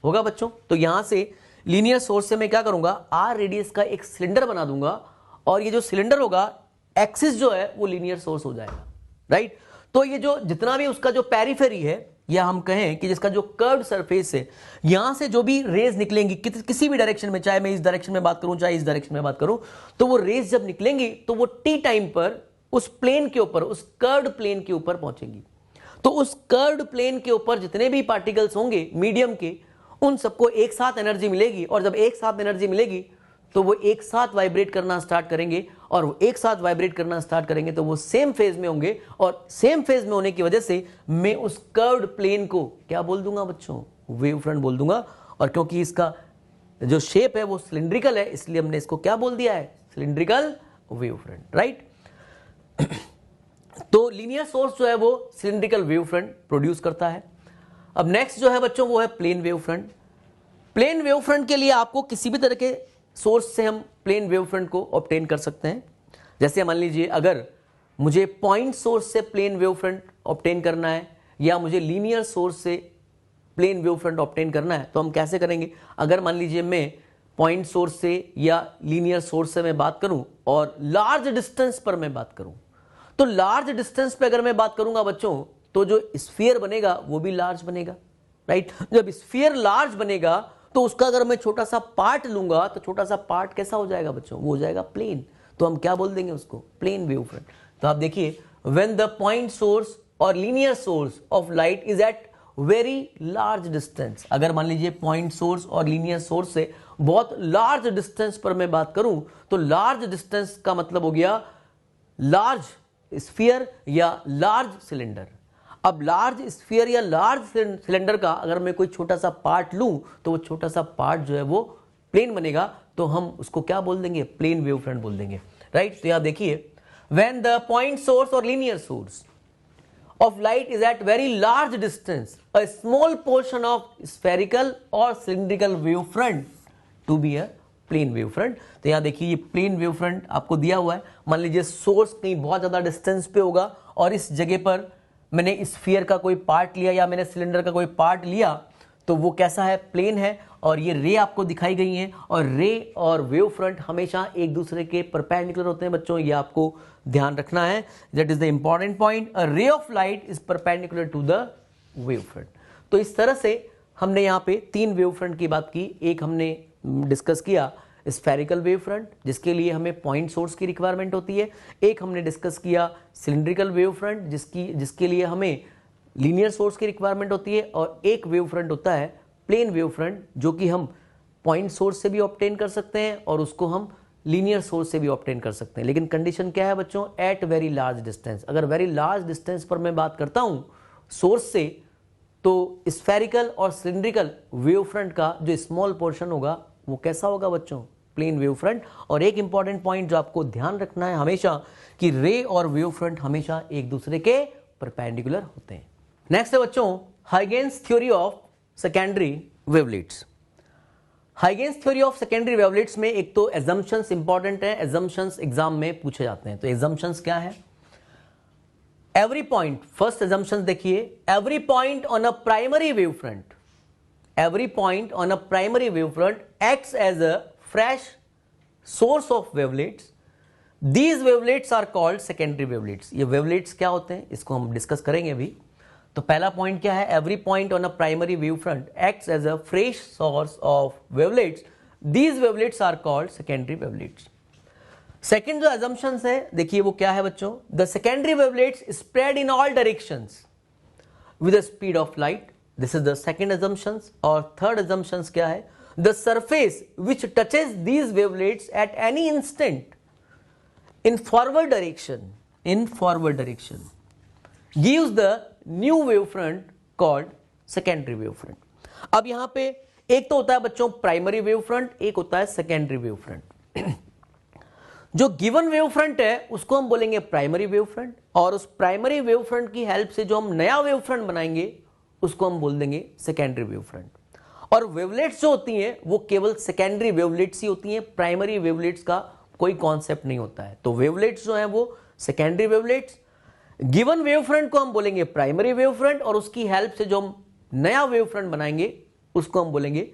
होगा बच्चों। तो यहां से लीनियर सोर्स से मैं क्या करूंगा, r रेडियस का एक सिलेंडर बना दूंगा और ये जो सिलेंडर होगा एक्सिस जो है वो लीनियर सोर्स हो जाएगा, राइट। तो ये जो जितना भी उसका जो पेरिफेरी है, या हम कहें कि जिसका जो कर्व्ड सरफेस है, यहां से जो भी रेज निकलेंगी किसी भी डायरेक्शन में, चाहे मैं इस डायरेक्शन में बात करूं चाहे इस डायरेक्शन में बात करूं, तो वो रेज जब निकलेंगी तो वो टी टाइम पर उस प्लेन के ऊपर, उस कर्व्ड प्लेन के ऊपर पहुंचेंगी। तो उस कर्व्ड प्लेन के ऊपर जितने भी पार्टिकल्स होंगे मीडियम के, उन सबको एक साथ एनर्जी मिलेगी, और जब एक साथ एनर्जी मिलेगी तो वो एक साथ वाइब्रेट करना स्टार्ट करेंगे, और वो एक साथ वाइब्रेट करना स्टार्ट करेंगे तो वो सेम फेज में होंगे, और सेम फेज में होने की वजह से मैं उस कर्व्ड प्लेन को क्या बोल दूंगा बच्चों, वेव फ्रंट बोल दूंगा। और क्योंकि इसका जो शेप है वो सिलिंड्रिकल है, इसलिए हमने इसको क्या बोल दिया है, सिलिंड्रिकल वेव फ्रंट, राइट। तो लीनियर सोर्स जो है वो सिलिंड्रिकल वेव फ्रंट प्रोड्यूस करता है। अब नेक्स्ट जो है बच्चों वो है plane wave front. Plane wave front के लिए आपको किसी भी तरह के सोर्स से हम प्लेन वेव फ्रंट को ऑब्टेन कर सकते हैं। जैसे मान लीजिए अगर मुझे पॉइंट सोर्स से प्लेन वेव फ्रंट ऑब्टेन करना है, या मुझे लीनियर सोर्स से प्लेन वेव फ्रंट ऑब्टेन करना है, तो हम कैसे करेंगे। अगर मान लीजिए मैं पॉइंट सोर्स से या लीनियर सोर्स से मैं बात करूं और लार्ज डिस्टेंस पर मैं बात करूं, तो लार्ज डिस्टेंस पे अगर मैं बात करूंगा बच्चों, तो जो स्फीयर बनेगा वो भी लार्ज बनेगा, राइट। जब स्फीयर लार्ज बनेगा तो उसका अगर मैं छोटा सा पार्ट लूंगा तो छोटा सा पार्ट कैसा हो जाएगा बच्चों, वो हो जाएगा प्लेन। तो हम क्या बोल देंगे उसको, प्लेन वेव फ्रंट। तो आप देखिए व्हेन द पॉइंट सोर्स और linear source of light is at very large distance, अगर मान लीजिए पॉइंट सोर्स और लीनियर सोर्स से बहुत लार्ज डिस्टेंस पर मैं बात करूं, तो लार्ज डिस्टेंस का मतलब हो गया लार्ज स्फीयर या लार्ज सिलेंडर। अब लार्ज स्फीयर या लार्ज सिलेंडर का अगर मैं कोई छोटा सा पार्ट लूं, तो वो छोटा सा पार्ट जो है वो प्लेन बनेगा, तो हम उसको क्या बोल देंगे, प्लेन वेव फ्रंट बोल देंगे, राइट। तो यहां देखिए व्हेन द पॉइंट सोर्स और linear source of light is at very large distance, a small portion of spherical or cylindrical wave front to be a plane wave front। तो यहां देखिए ये प्लेन वेव फ्रंट आपको दिया हुआ है। मान लीजिए सोर्स कहीं बहुत ज्यादा डिस्टेंस पे होगा और इस जगह पर मैंने स्फीयर का कोई पार्ट लिया या मैंने सिलेंडर का कोई पार्ट लिया, तो वो कैसा है, प्लेन है, और ये रे आपको दिखाई गई हैं। और रे और वेव फ्रंट हमेशा एक दूसरे के परपेंडिकुलर होते हैं बच्चों, ये आपको ध्यान रखना है। That is the important point, a ray of light is perpendicular to the wave front. तो इस तरह से हमने यहाँ पे तीन वेव फ्रंट की बात की। एक हमने डिस्कस किया स्फेरिकल वेव फ्रंट, जिसके लिए हमें पॉइंट सोर्स की रिक्वायरमेंट होती है। एक हमने डिस्कस किया सिलिंड्रिकल वेव फ्रंट, जिसके लिए हमें लीनियर सोर्स की रिक्वायरमेंट होती है। और एक वेव फ्रंट होता है प्लेन वेव फ्रंट, जो कि हम पॉइंट सोर्स से भी ऑब्टेन कर सकते हैं और उसको हम लीनियर सोर्स से भी ऑब्टेन कर सकते हैं। लेकिन कंडीशन क्या है बच्चों, एट वेरी लार्ज डिस्टेंस। अगर वेरी लार्ज डिस्टेंस पर मैं बात करता हूं सोर्स से, तो स्फेरिकल और सिलिंड्रिकल वेव फ्रंट का जो स्मॉल पोर्शन होगा वो कैसा होगा बच्चों, प्लेन वेव फ्रंट। और एक इंपॉर्टेंट पॉइंट जो आपको ध्यान रखना है हमेशा, कि रे और वेव फ्रंट हमेशा एक दूसरे के परपेंडिकुलर होते हैं। नेक्स्ट है बच्चों Huygens theory of secondary wavelets. Huygens theory of secondary wavelets में एक तो एजम्पशंस इंपॉर्टेंट है, एजम्पशंस एग्जाम में पूछे जाते हैं। तो एजम्पशंस क्या है? एवरी पॉइंट, फर्स्ट एजम्पशन देखिए, every point on a primary wave front, every point on a primary wavefront acts as a fresh source of wavelets. These wavelets are called secondary wavelets. ये wavelets क्या होते हैं इसको हम discuss करेंगे अभी। तो पहला पॉइंट क्या है? every point on a primary wavefront acts as a fresh source of wavelets. These wavelets are called secondary wavelets. Second जो assumptions है देखिए वो क्या है बच्चों? The secondary wavelets spread in all directions with the speed of light. This is the second assumptions. और third assumptions क्या है? The surface which touches these wavelets at any instant in forward direction gives the new wavefront called secondary wavefront. अब यहां पे एक तो होता है बच्चों प्राइमरी वेवफ्रंट, एक होता है सेकेंडरी वेवफ्रंट। जो गिवन वेवफ्रंट है उसको हम बोलेंगे प्राइमरी वेवफ्रंट, और उस प्राइमरी वेवफ्रंट की हेल्प से जो हम नया वेवफ्रंट बनाएंगे उसको हम बोल देंगे सेकेंडरी वेवफ्रंट। और वेवलेट्स जो होती हैं वो केवल सेकेंडरी वेवलेट्स ही होती हैं, प्राइमरी वेवलेट्स का कोई कॉन्सेप्ट नहीं होता है। तो वेवलेट्स जो हैं वो सेकेंडरी वेवलेट्स, गिवन वेवफ्रंट को हम बोलेंगे प्राइमरी वेवफ्रंट, और उसकी हेल्प से जो हम नया वेवफ्रंट बनाएंगे उसको हम बोलेंगे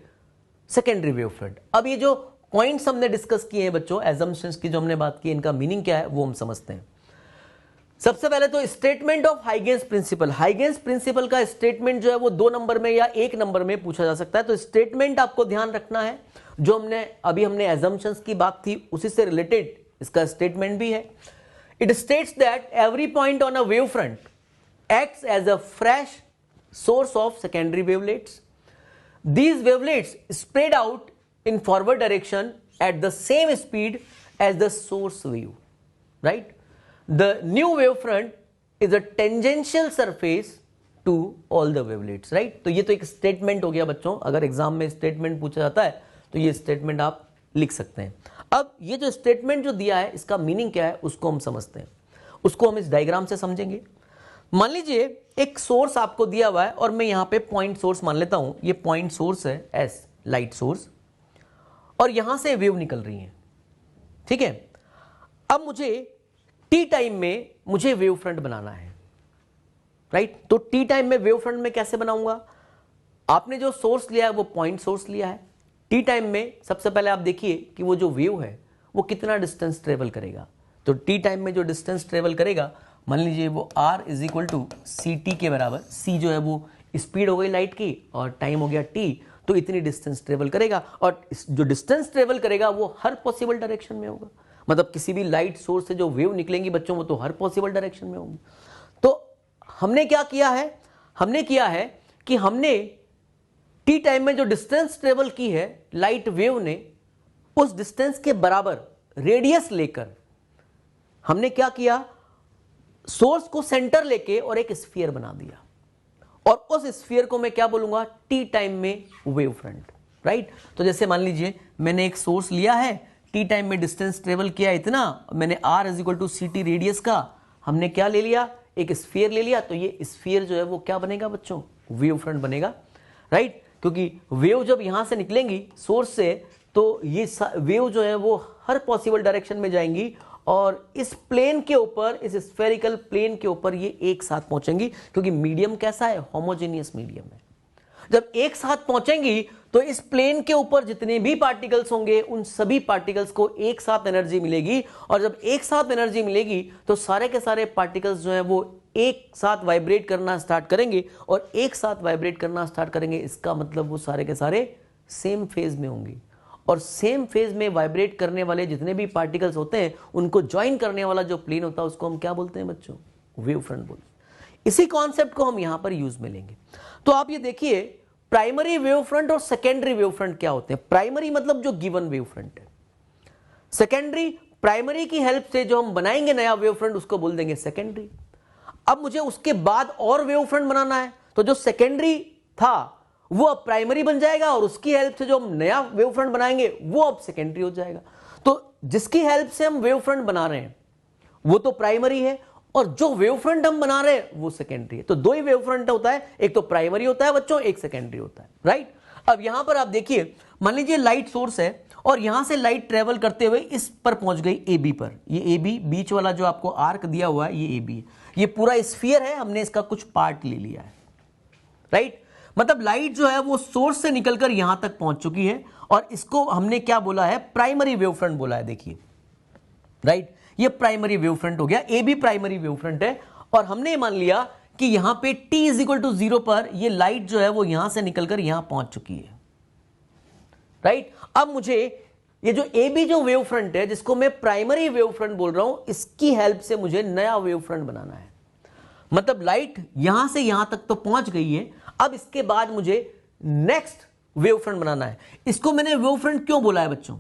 सेकेंडरी वेवफ्रंट। अब ये जो पॉइंट्स हमने डिस्कस किए हैं बच्चों, एजम्पशंस की जो हमने बात की, इनका मीनिंग क्या है वो हम समझते हैं। सबसे पहले तो स्टेटमेंट ऑफ हाइगेन्स प्रिंसिपल। हाइगेन्स प्रिंसिपल का स्टेटमेंट जो है वो 2 नंबर में या 1 नंबर में पूछा जा सकता है। तो स्टेटमेंट आपको ध्यान रखना है, जो हमने एजम्पशंस की बात थी उसी से रिलेटेड इसका स्टेटमेंट भी है। It states that every point on a wave front acts as a fresh source of secondary wavelets. These wavelets spread out in forward direction at the same speed as the source wave, right? The new wavefront is a tangential surface to all the wavelets, right? तो ये तो एक statement हो गया बच्चों, अगर exam में statement पूछा जाता है तो ये स्टेटमेंट आप लिख सकते हैं। अब ये जो स्टेटमेंट जो दिया है इसका मीनिंग क्या है उसको हम समझते हैं, उसको हम इस डायग्राम से समझेंगे। मान लीजिए एक सोर्स आपको दिया हुआ है और मैं यहां पे पॉइंट सोर्स मान लेता हूं, ये पॉइंट सोर्स है एस, लाइट सोर्स, और यहां से वेव निकल रही है, ठीक है। अब मुझे टी टाइम में मुझे वेव फ्रंट बनाना है, राइट? तो टी टाइम में वेव फ्रंट में कैसे बनाऊंगा? आपने जो सोर्स लिया है वो पॉइंट सोर्स लिया है। टी टाइम में सबसे पहले आप देखिए कि वो जो वेव है वो कितना डिस्टेंस ट्रेवल करेगा। तो टी टाइम में जो डिस्टेंस ट्रेवल करेगा, मान लीजिए वो r is equal to c t के बराबर। c जो है वो स्पीड हो गई लाइट की और टाइम हो गया t, तो इतनी डिस्टेंस ट्रेवल करेगा। और जो डिस्टेंस ट्रेवल करेगा वो हर पॉसिबल डायरेक्शन में होगा, मतलब किसी भी लाइट सोर्स से जो वेव निकलेंगी बच्चों वो तो हर पॉसिबल डायरेक्शन में होंगी। तो हमने क्या किया है? हमने किया है कि हमने टी टाइम में जो डिस्टेंस ट्रेवल की है लाइट वेव ने, उस डिस्टेंस के बराबर रेडियस लेकर हमने क्या किया, सोर्स को सेंटर लेके और एक स्फीयर बना दिया, और उस स्फीयर को मैं क्या बोलूंगा, टी टाइम में वेव फ्रंट, राइट? तो जैसे मान लीजिए मैंने एक सोर्स लिया है, टी टाइम में डिस्टेंस ट्रेवल किया इतना, मैंने r is equal to c t radius का हमने क्या ले लिया, एक स्फीयर ले लिया। तो ये स्फीयर जो है वो क्या बनेगा बच्चों, वेव फ्रंट बनेगा, राइट? क्योंकि वेव जब यहां से निकलेंगी सोर्स से तो ये वेव जो है वो हर पॉसिबल डायरेक्शन में जाएंगी, और इस प्लेन के ऊपर, इस स्फेरिकल प्लेन के ऊपर ये एक साथ पहुंचेंगी, क्योंकि मीडियम कैसा है, होमोजेनियस मीडियम है। जब एक साथ पहुंचेंगी तो इस प्लेन के ऊपर जितने भी पार्टिकल्स होंगे उन सभी पार्टिकल्स को एक साथ एनर्जी मिलेगी, और जब एक साथ एनर्जी मिलेगी तो सारे के सारे पार्टिकल्स जो है वो एक साथ वाइब्रेट करना स्टार्ट करेंगे, और एक साथ वाइब्रेट करना स्टार्ट करेंगे इसका मतलब वो सारे के सारे सेम फेज में होंगे, और सेम फेज में वाइब्रेट करने वाले जितने भी पार्टिकल्स होते हैं उनको ज्वाइन करने वाला जो प्लेन होता है उसको हम क्या बोलते हैं बच्चों, वेव फ्रंट बोलते हैं। इसी कॉन्सेप्ट को हम यहां पर यूज में लेंगे। तो आप ये देखिए प्राइमरी वेव फ्रंट और सेकेंडरी वेव फ्रंट क्या होते हैं। प्राइमरी मतलब जो गिवन वेव फ्रंट है, सेकेंडरी प्राइमरी की हेल्प से जो हम बनाएंगे नया वेव फ्रंट उसको बोल देंगे सेकेंडरी। अब मुझे उसके बाद और वेव फ्रंट बनाना है, तो जो सेकेंडरी था वो अब प्राइमरी बन जाएगा, और उसकी हेल्प से जो हम नया वेव फ्रंट बनाएंगे वो अब सेकेंडरी हो जाएगा। तो जिसकी हेल्प से हम वेव फ्रंट बना रहे हैं वो तो प्राइमरी है, और जो वेव फ्रंट हम बना रहे हैं वो सेकेंडरी है। तो दो ही वेव फ्रंट होता है, एक तो प्राइमरी होता है बच्चों, एक सेकेंडरी होता है, राइट। अब यहां पर आप देखिए, मान लीजिए लाइट सोर्स है और यहां से लाइट ट्रेवल करते हुए इस पर पहुंच गई ए बी पर। ये ए बी बीच वाला जो आपको आर्क दिया हुआ है ये ए बी है, ये पूरा स्फीयर है, हमने इसका कुछ पार्ट ले लिया है, राइट। मतलब लाइट जो है वो सोर्स से निकलकर यहां तक पहुंच चुकी है और इसको हमने क्या बोला है, प्राइमरी वेव फ्रंट बोला है, देखिए, राइट। ये प्राइमरी वेव फ्रंट हो गया, ए भी प्राइमरी वेव फ्रंट है और हमने मान लिया कि यहां पे t इज इक्वल टू 0 पर ये लाइट जो है वो यहां से निकलकर यहां पहुंच चुकी है, राइट। अब मुझे ये जो ए बी जो वेव फ्रंट है जिसको मैं प्राइमरी वेव फ्रंट बोल रहा हूं, इसकी हेल्प से मुझे नया वेव फ्रंट बनाना है। मतलब लाइट यहां से यहां तक तो पहुंच गई है, अब इसके बाद मुझे नेक्स्ट वेव फ्रंट बनाना है। इसको मैंने वेव फ्रंट क्यों बोला है बच्चों,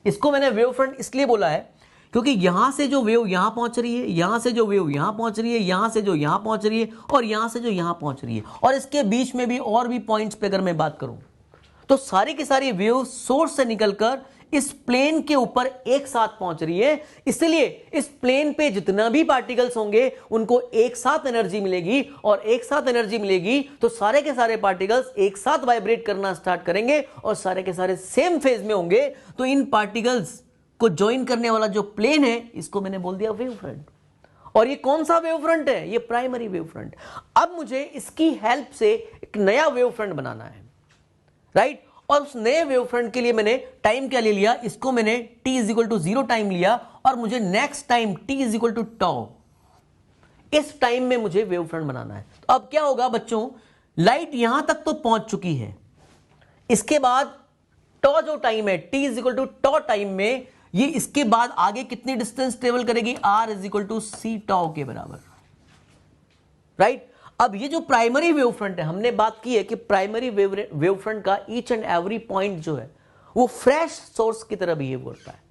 इसको मैंने वेव फ्रंट इसलिए बोला है क्योंकि यहां से जो वेव यहां पहुंच रही है, यहां से जो वेव यहां पहुंच रही है, यहां से जो यहां पहुंच रही है और यहां से जो यहां पहुंच रही है, और इसके बीच में भी और भी पॉइंट्स पे अगर मैं बात करूं तो सारी की सारी वेव सोर्स से निकलकर इस प्लेन के ऊपर एक साथ पहुंच रही है। इसलिए इस प्लेन पे जितना भी पार्टिकल्स होंगे उनको एक साथ एनर्जी मिलेगी, और एक साथ एनर्जी मिलेगी तो सारे के सारे पार्टिकल्स एक साथ वाइब्रेट करना स्टार्ट करेंगे और सारे के सारे सेम फेज में होंगे। तो इन पार्टिकल्स को ज्वाइन करने वाला जो प्लेन है इसको मैंने बोल दिया वेव फ्रंट। और ये कौन सा वेव फ्रंट है, ये प्राइमरी वेव फ्रंट। अब मुझे इसकी हेल्प से एक नया वेव फ्रंट बनाना है, राइट। और उस नए वेव फ्रंट के लिए मैंने टाइम क्या ले लिया, इसको मैंने t is equal to 0 time लिया और मुझे next time t is equal to tau, इस टाइम में मुझे वेव फ्रंट बनाना है। तो अब क्या होगा बच्चों, लाइट यहां तक तो पहुंच चुकी है, इसके बाद टॉ जो टाइम है t is equal to tau time में ये इसके बाद आगे कितनी डिस्टेंस ट्रेवल करेगी, r is equal to c tau के बराबर, राइट। अब ये जो प्राइमरी वेव फ्रंट है, हमने बात की है कि प्राइमरी वेव फ्रंट का ईच एंड एवरी पॉइंट जो है वो फ्रेश सोर्स की तरह बिहेव करता है।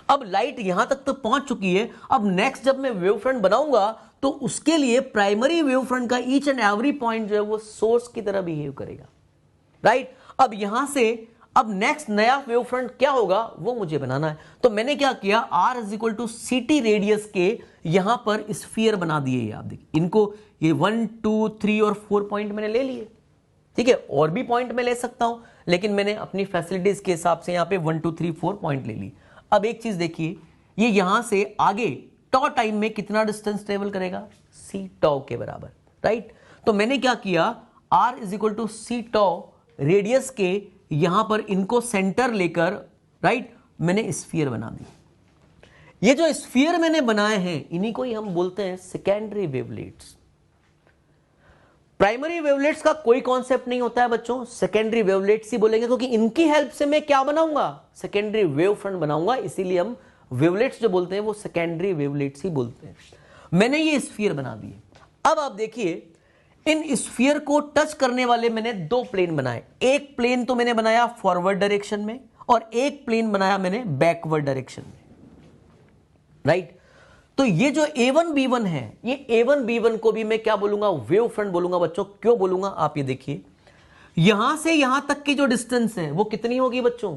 अब लाइट यहां तक तो पहुंच चुकी है, अब नेक्स्ट जब मैं वेव फ्रंट बनाऊंगा तो उसके लिए प्राइमरी वेव फ्रंट का ईच एंड एवरी पॉइंट जो है वो सोर्स की तरह बिहेव करेगा, राइट। अब यहां से अब नेक्स्ट नया वेव फ्रंट क्या होगा वो मुझे बनाना है। तो मैंने क्या किया, r is equal to c t radius के यहां पर स्फीयर बना दिए। आप देखिए इनको, ये 1 2 3 और 4 पॉइंट मैंने ले लिए, ठीक है। और भी पॉइंट मैं ले सकता हूं लेकिन मैंने अपनी फैसिलिटीज के हिसाब से यहां पे 1 2 3 4 पॉइंट ले ली। अब एक चीज देखिए, ये यहां से आगे टॉ टाइम में कितना डिस्टेंस ट्रेवल करेगा, सी टॉ के बराबर, राइट। तो मैंने क्या किया, r is equal to c tau radius के यहां पर इनको सेंटर लेकर, राइट, मैंने स्फीयर बना दी। ये जो स्फीयर मैंने बनाए हैं इन्हीं को ही हम बोलते हैं सेकेंडरी वेवलेट्स। प्राइमरी वेवलेट्स का कोई कॉन्सेप्ट नहीं होता है बच्चों, सेकेंडरी वेवलेट्स ही बोलेंगे क्योंकि इनकी हेल्प से मैं क्या बनाऊंगा, सेकेंडरी वेव फ्रंट बनाऊंगा। इसीलिए हम वेवलेट्स जो बोलते हैं वो सेकेंडरी वेवलेट्स ही बोलते हैं। मैंने ये स्फीयर बना दिए। अब आप देखिए, इन स्फीयर को टच करने वाले मैंने दो प्लेन बनाए। एक प्लेन तो मैंने बनाया फॉरवर्ड डायरेक्शन में और एक प्लेन बनाया मैंने बैकवर्ड डायरेक्शन में, राइट। तो ये जो A1 B1 है, ये A1 B1 को भी मैं क्या बोलूंगा, वेव फ्रंट बोलूंगा बच्चों। क्यों बोलूंगा, आप ये देखिए, यहां से यहां तक की जो डिस्टेंस है वो कितनी होगी बच्चों,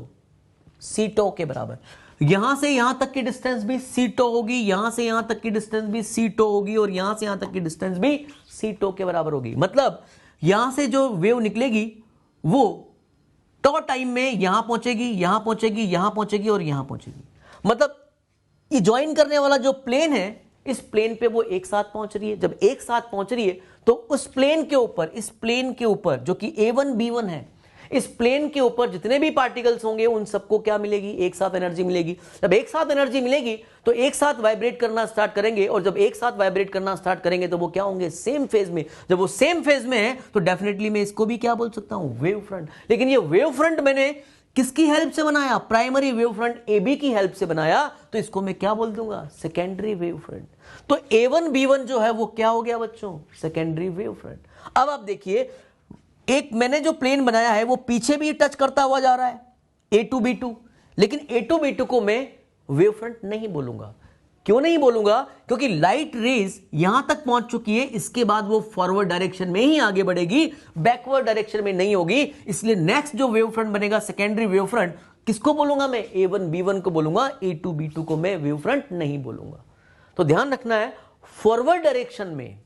सी टॉ के बराबर। यहां से यहां तक की डिस्टेंस भी सी टॉ होगी, यहां से यहां तक की डिस्टेंस भी सी टॉ होगी और यहां से यहां तक की डिस्टेंस भी सी टॉ के बराबर होगी। मतलब यहां से जो वेव निकलेगी वो टॉ टाइम में यहां पहुंचेगी, यहां पहुंचेगी, यहां पहुंचेगी और यहां पहुंचेगी। मतलब ये ज्वाइन करने वाला जो प्लेन है, इस प्लेन पे वो एक साथ पहुंच रही है। जब एक साथ पहुंच रही है तो उस प्लेन के ऊपर, इस प्लेन के ऊपर जो कि A1 B1 है, इस प्लेन के ऊपर जितने भी पार्टिकल्स होंगे उन सबको क्या मिलेगी, एक साथ एनर्जी मिलेगी। जब एक साथ एनर्जी मिलेगी तो एक साथ वाइब्रेट करना स्टार्ट करेंगे और जब एक साथ वाइब्रेट करना स्टार्ट करेंगे तो वो क्या होंगे, सेम फेज में। जब वो सेम फेज में है तो डेफिनेटली मैं इसको भी क्या बोल सकता हूं, वेव फ्रंट। लेकिन ये वेव फ्रंट मैंने किसकी हेल्प से बनाया, प्राइमरी वेव फ्रंट AB की हेल्प से बनाया, तो इसको मैं क्या बोल दूंगा, सेकेंडरी वेव फ्रंट। तो A1 B1 जो है वो क्या हो गया बच्चों, सेकेंडरी वेव फ्रंट। अब आप देखिए, एक मैंने जो प्लेन बनाया है वो पीछे भी टच करता हुआ जा रहा है, A2 B2, लेकिन A2 B2 को मैं वेव फ्रंट नहीं बोलूंगा। क्यों नहीं बोलूंगा, क्योंकि लाइट रेज यहां तक पहुंच चुकी है, इसके बाद वो फॉरवर्ड डायरेक्शन में ही आगे बढ़ेगी, बैकवर्ड डायरेक्शन में नहीं होगी। इसलिए नेक्स्ट जो वेव फ्रंट बनेगा सेकेंडरी वेव फ्रंट, किसको बोलूंगा मैं, A1 B1 को बोलूंगा, A2 B2 को मैं वेव फ्रंट नहीं बोलूंगा। तो ध्यान रखना है, फॉरवर्ड डायरेक्शन में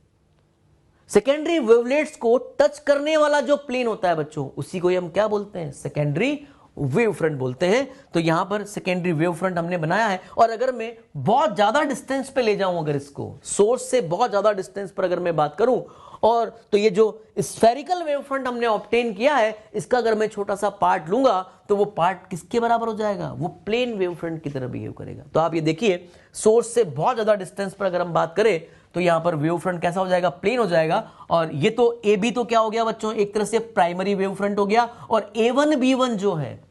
सेकेंडरी वेवलेट्स को टच करने वाला जो प्लेन होता है बच्चों, उसी को हम क्या बोलते हैं, सेकेंडरी वेव फ्रंट बोलते हैं। तो यहां पर सेकेंडरी वेव फ्रंट हमने बनाया है। और अगर मैं बहुत ज्यादा डिस्टेंस पे ले जाऊं, अगर इसको सोर्स से बहुत ज्यादा डिस्टेंस पर अगर मैं बात करूं, और तो ये जो स्फेरिकल वेव फ्रंट हमने ऑब्टेन किया है, इसका अगर मैं छोटा सा पार्ट लूंगा तो वो पार्ट किसके बराबर हो जाएगा, वो प्लेन वेव फ्रंट की तरह बिहेव करेगा। तो आप ये देखिए, सोर्स से बहुत ज्यादा डिस्टेंस पर अगर हम बात करें तो यहां पर वेव फ्रंट कैसा हो जाएगा, प्लेन हो जाएगा। और ये तो ए बी तो क्या हो गया बच्चों, एक तरह से प्राइमरी वेव फ्रंट हो गया, और A1 B1 जो है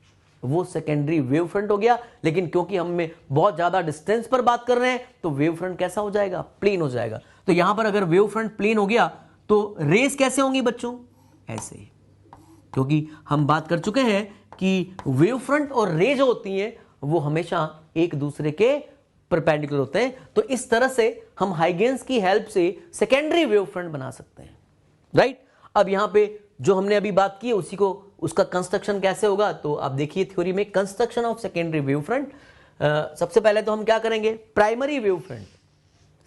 वो सेकेंडरी वेव फ्रंट हो गया। लेकिन क्योंकि हम में बहुत ज्यादा डिस्टेंस पर बात कर रहे हैं तो वेव फ्रंट कैसा हो जाएगा, प्लेन हो जाएगा। तो यहां पर अगर वेव फ्रंट प्लेन हो गया तो रेस कैसे होंगी बच्चों, ऐसे, क्योंकि हम बात कर चुके हैं कि वेव फ्रंट और रे जो होती हैं वो हमेशा एक दूसरे के परपेंडिकुलर होते हैं। तो इस तरह से हम हाइगेंस की हेल्प से सेकेंडरी वेव फ्रंट बना सकते हैं, राइट। अब यहां पे जो हमने अभी बात की उसी को, उसका कंस्ट्रक्शन कैसे होगा, तो आप देखिए थ्योरी में construction of secondary wave front. सबसे पहले तो हम क्या करेंगे, primary wave front,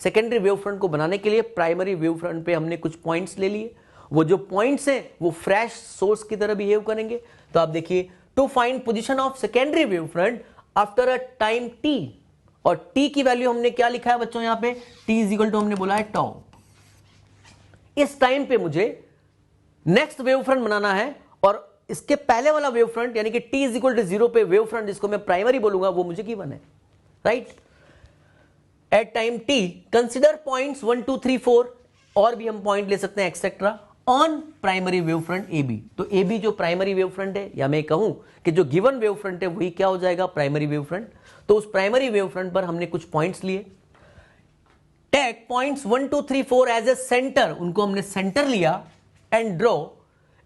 secondary wave front को बनाने के लिए प्राइमरी वेव फ्रंट पे हमने कुछ पॉइंट्स ले लिए। वो जो पॉइंट्स हैं वो फ्रेश सोर्स की तरह बिहेव करेंगे। तो आप देखिए, to find position of secondary wave front after a time t, और t की वैल्यू हमने क्या लिखा है बच्चों, यहां पे t इज इक्वल टू हमने बोला है टाउ। इस टाइम पे मुझे नेक्स्ट वेव फ्रंट बनाना है, और इसके पहले वाला वेव फ्रंट यानी कि t इज इक्वल टू 0 पे वेव फ्रंट जिसको मैं प्राइमरी बोलूंगा वो मुझे गिवन है, right. At time t consider points 1 2 3 4, और भी हम पॉइंट ले सकते हैं etcetera, on primary wave front A B. तो ए बी जो प्राइमरी वेव फ्रंट है, या मैं कहूं कि जो गिवन वेव फ्रंट है वही क्या हो जाएगा, प्राइमरी वेव फ्रंट। तो उस प्राइमरी वेव फ्रंट पर हमने कुछ पॉइंट्स लिए, take points 1 2 3 4 as a centre, उनको हमने सेंटर लिया, and draw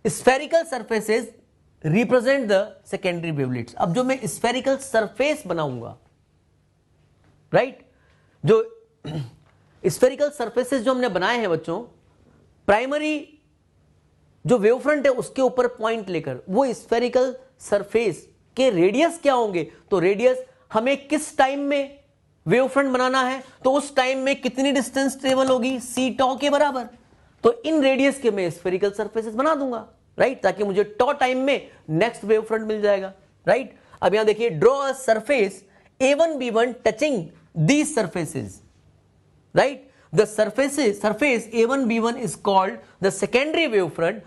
spherical surfaces represent the secondary wavelets. अब जो मैं स्फेरिकल सरफेस बनाऊंगा, राइट, जो स्फेरिकल सरफेसेस जो हमने बनाए हैं बच्चों, प्राइमरी जो वेव फ्रंट है उसके ऊपर पॉइंट लेकर, वो स्फेरिकल सरफेस के रेडियस क्या होंगे, तो रेडियस हमें किस टाइम में वेव फ्रंट बनाना है, तो उस टाइम में कितनी डिस्टेंस ट्रेवल होगी, सी टॉ के बराबर। तो इन रेडियस के मैं स्फेरिकल सरफेसेस बना दूंगा, राइट, ताकि मुझे टॉ टाइम में नेक्स्ट वेव फ्रंट मिल जाएगा, राइट। अब यहां देखिए, draw a surface A1 B1 touching these surfaces, right. The surface A1 B1 is called the secondary wavefront.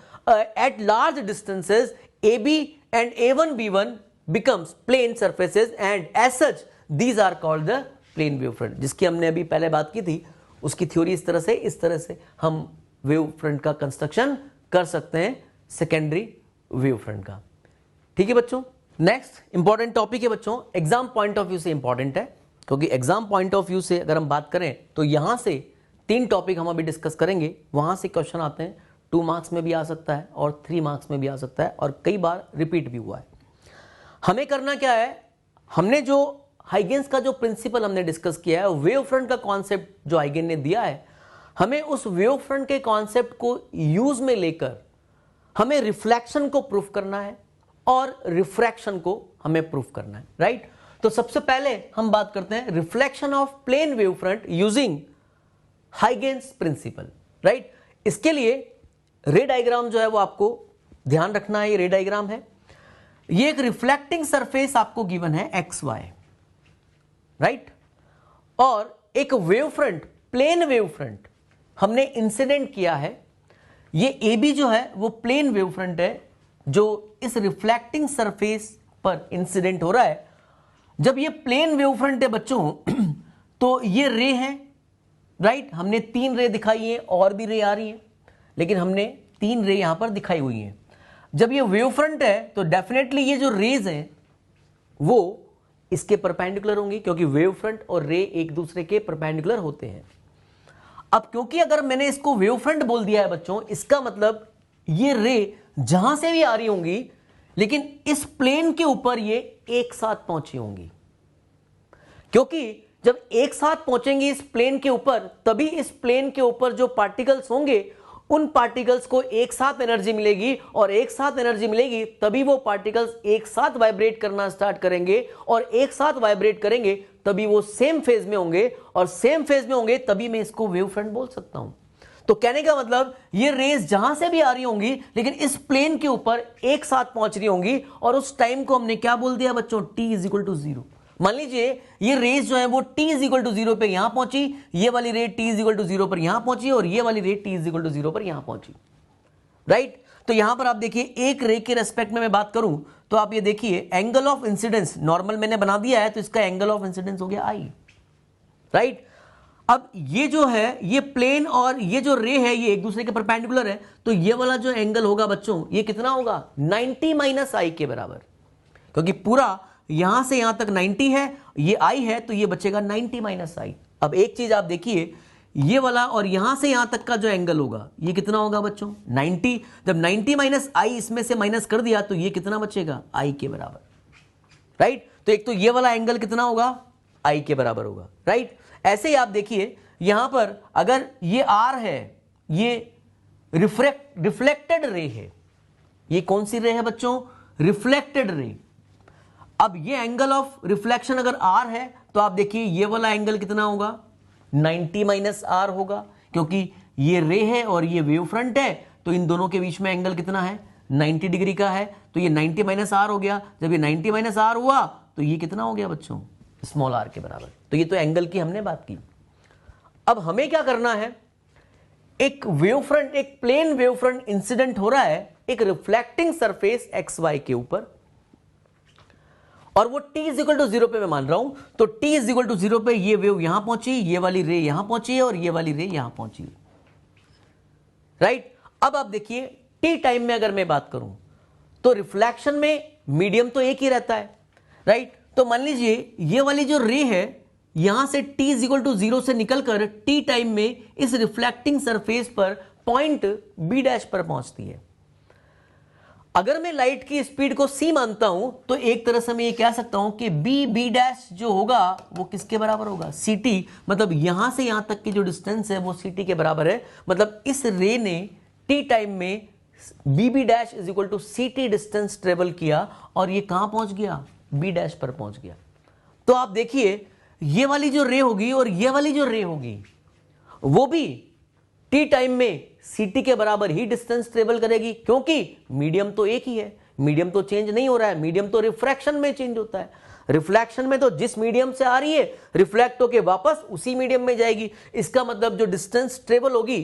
At large distances, AB and A1 B1 becomes plane surfaces, and as such these are called the plane wavefront. जिसकी हमने अभी पहले बात की थी, उसकी theory इस तरह से हम वेव फ्रंट का कंस्ट्रक्शन कर सकते हैं, सेकेंडरी वेव फ्रंट का। ठीक है बच्चों, नेक्स्ट इंपॉर्टेंट टॉपिक है बच्चों, एग्जाम पॉइंट ऑफ व्यू से इंपॉर्टेंट है, क्योंकि एग्जाम पॉइंट ऑफ व्यू से अगर हम बात करें तो यहां से 3 टॉपिक हम अभी डिस्कस करेंगे, वहां से क्वेश्चन आते हैं, 2 मार्क्स में भी आ सकता है और 3 मार्क्स में भी आ सकता है, और कई बार रिपीट भी हुआ है। हमें करना क्या है, हमने जो हाइगेंस का जो प्रिंसिपल हमने डिस्कस किया है, वेव फ्रंट का कॉन्सेप्ट जो हाइगेन ने दिया है, हमें उस वेव फ्रंट के कॉन्सेप्ट को यूज में लेकर हमें रिफ्लेक्शन को प्रूफ करना है और रिफ्रैक्शन को हमें प्रूफ करना है, राइट। तो सबसे पहले हम बात करते हैं reflection of plane wave front using Huygens principle, right. इसके लिए रे डायग्राम जो है वो आपको ध्यान रखना है, ये रे डायग्राम है, ये एक रिफ्लेक्टिंग सरफेस आपको गिवन है एक्स वाई, राइट, और एक wave front, plane wave front हमने इंसिडेंट किया है। ये ए बी जो है वो प्लेन वेव फ्रंट है जो इस रिफ्लेक्टिंग सरफेस पर इंसिडेंट हो रहा है। जब ये प्लेन वेव फ्रंट है बच्चों तो ये रे है, राइट, हमने 3 रे दिखाई है, और भी रे आ रही हैं, लेकिन हमने 3 रे यहां पर दिखाई हुई हैं। जब ये वेव फ्रंट है तो डेफिनेटली ये जो रेज हैं वो इसके परपेंडिकुलर होंगी, क्योंकि वेव फ्रंट और रे एक दूसरे के परपेंडिकुलर होते हैं। अब क्योंकि अगर मैंने इसको वेव फ्रंट बोल दिया है बच्चों, इसका मतलब ये रे जहां से भी आ रही होंगी, लेकिन इस प्लेन के ऊपर ये एक साथ पहुंची होंगी, क्योंकि जब एक साथ पहुंचेंगी इस प्लेन के ऊपर, तभी इस प्लेन के ऊपर जो पार्टिकल्स होंगे उन पार्टिकल्स को एक साथ एनर्जी मिलेगी, और एक साथ एनर्जी मिलेगी तभी वो पार्टिकल्स एक साथ वाइब्रेट करना स्टार्ट करेंगे, और एक साथ वाइब्रेट करेंगे तभी वो सेम फेज में होंगे, और सेम फेज में होंगे तभी मैं इसको वेव फ्रंट बोल सकता हूं। तो कहने का मतलब ये रेज जहां से भी आ रही होंगी लेकिन इस प्लेन के ऊपर एक साथ पहुंच रही होंगी, और उस टाइम को हमने क्या बोल दिया बच्चों, t इज इक्वल टू 0। मान लीजिए ये रेज जो है वो t इज इक्वल टू 0 पे यहां पहुंची, ये वाली रे t इज इक्वल टू 0 पर यहां पहुंची, और ये वाली रे t इज इक्वल टू 0 पर यहां पहुंची, राइट। तो यहां पर आप देखिए एक रे के रेस्पेक्ट में मैं बात करूं तो आप ये देखिए एंगल ऑफ इंसिडेंस नॉर्मल मैंने बना दिया है, तो इसका एंगल ऑफ इंसिडेंस हो गया I, राइट। अब ये जो है ये प्लेन और ये जो रे है ये एक दूसरे के परपेंडिकुलर है, तो ये वाला जो एंगल होगा बच्चों ये कितना होगा, 90 माइनस आई के बराबर, क्योंकि पूरा यहां से यहां तक 90 है, ये I है, तो ये बचेगा 90 माइनस आई। अब एक चीज आप देखिए, ये वाला और यहां से यहां तक का जो एंगल होगा ये कितना होगा बच्चों, 90। जब 90 माइनस आई इसमें से माइनस कर दिया तो ये कितना बचेगा, I के बराबर, राइट। तो एक तो ये वाला एंगल कितना होगा, I के बराबर होगा, राइट। ऐसे ही आप देखिए यहां पर अगर ये R है, ये रिफ्लेक्टेड रे है, ये कौन सी रे है बच्चों, रिफ्लेक्टेड रे। अब ये एंगल ऑफ रिफ्लेक्शन अगर R है तो आप देखिए ये वाला एंगल कितना होगा, 90 माइनस R होगा, क्योंकि ये रे है और ये वेव फ्रंट है, तो इन दोनों के बीच में एंगल कितना है, 90 डिग्री का है, तो ये 90 माइनस R हो गया। जब ये 90 माइनस R हुआ तो ये कितना हो गया बच्चों, स्मॉल r के बराबर। तो ये तो एंगल की हमने बात की। अब हमें क्या करना है, एक वेव फ्रंट, एक प्लेन वेव फ्रंट इंसिडेंट हो रहा है एक रिफ्लेक्टिंग सरफेस XY के ऊपर, और वो t इज इक्वल टू 0 पे मैं मान रहा हूं, तो t इज इक्वल टू 0 पे ये वेव यहां पहुंची, ये वाली रे यहां पहुंची है, और ये वाली रे यहां पहुंची, राइट। अब आप देखिए t टाइम में अगर मैं बात करूं तो रिफ्लेक्शन में मीडियम तो एक ही रहता है, राइट। तो मान लीजिए ये वाली जो रे है यहां से t इज इक्वल टू 0 से निकलकर t टाइम में इस रिफ्लेक्टिंग सरफेस पर पॉइंट b डैश पर पहुंचती है। अगर मैं लाइट की स्पीड को c मानता हूं तो एक तरह से मैं ये कह सकता हूं कि b डैश जो होगा वो किसके बराबर होगा, ct। मतलब यहां से यहां तक की जो डिस्टेंस है वो ct के बराबर है। मतलब इस रे ने t टाइम में b dash is equal to ct distance travel किया, और ये कहां पहुंच गया, b डैश पर पहुंच गया। तो आप देखिए ये वाली जो रे होगी और ये वाली जो रे होगी वो भी t टाइम में ct के बराबर ही डिस्टेंस ट्रेवल करेगी, क्योंकि मीडियम तो एक ही है, मीडियम तो चेंज नहीं हो रहा है, मीडियम तो रिफ्रैक्शन में चेंज होता है। रिफ्लेक्शन में तो जिस मीडियम से आ रही है रिफ्लेक्ट होके वापस उसी मीडियम में जाएगी। इसका मतलब जो डिस्टेंस ट्रेवल होगी,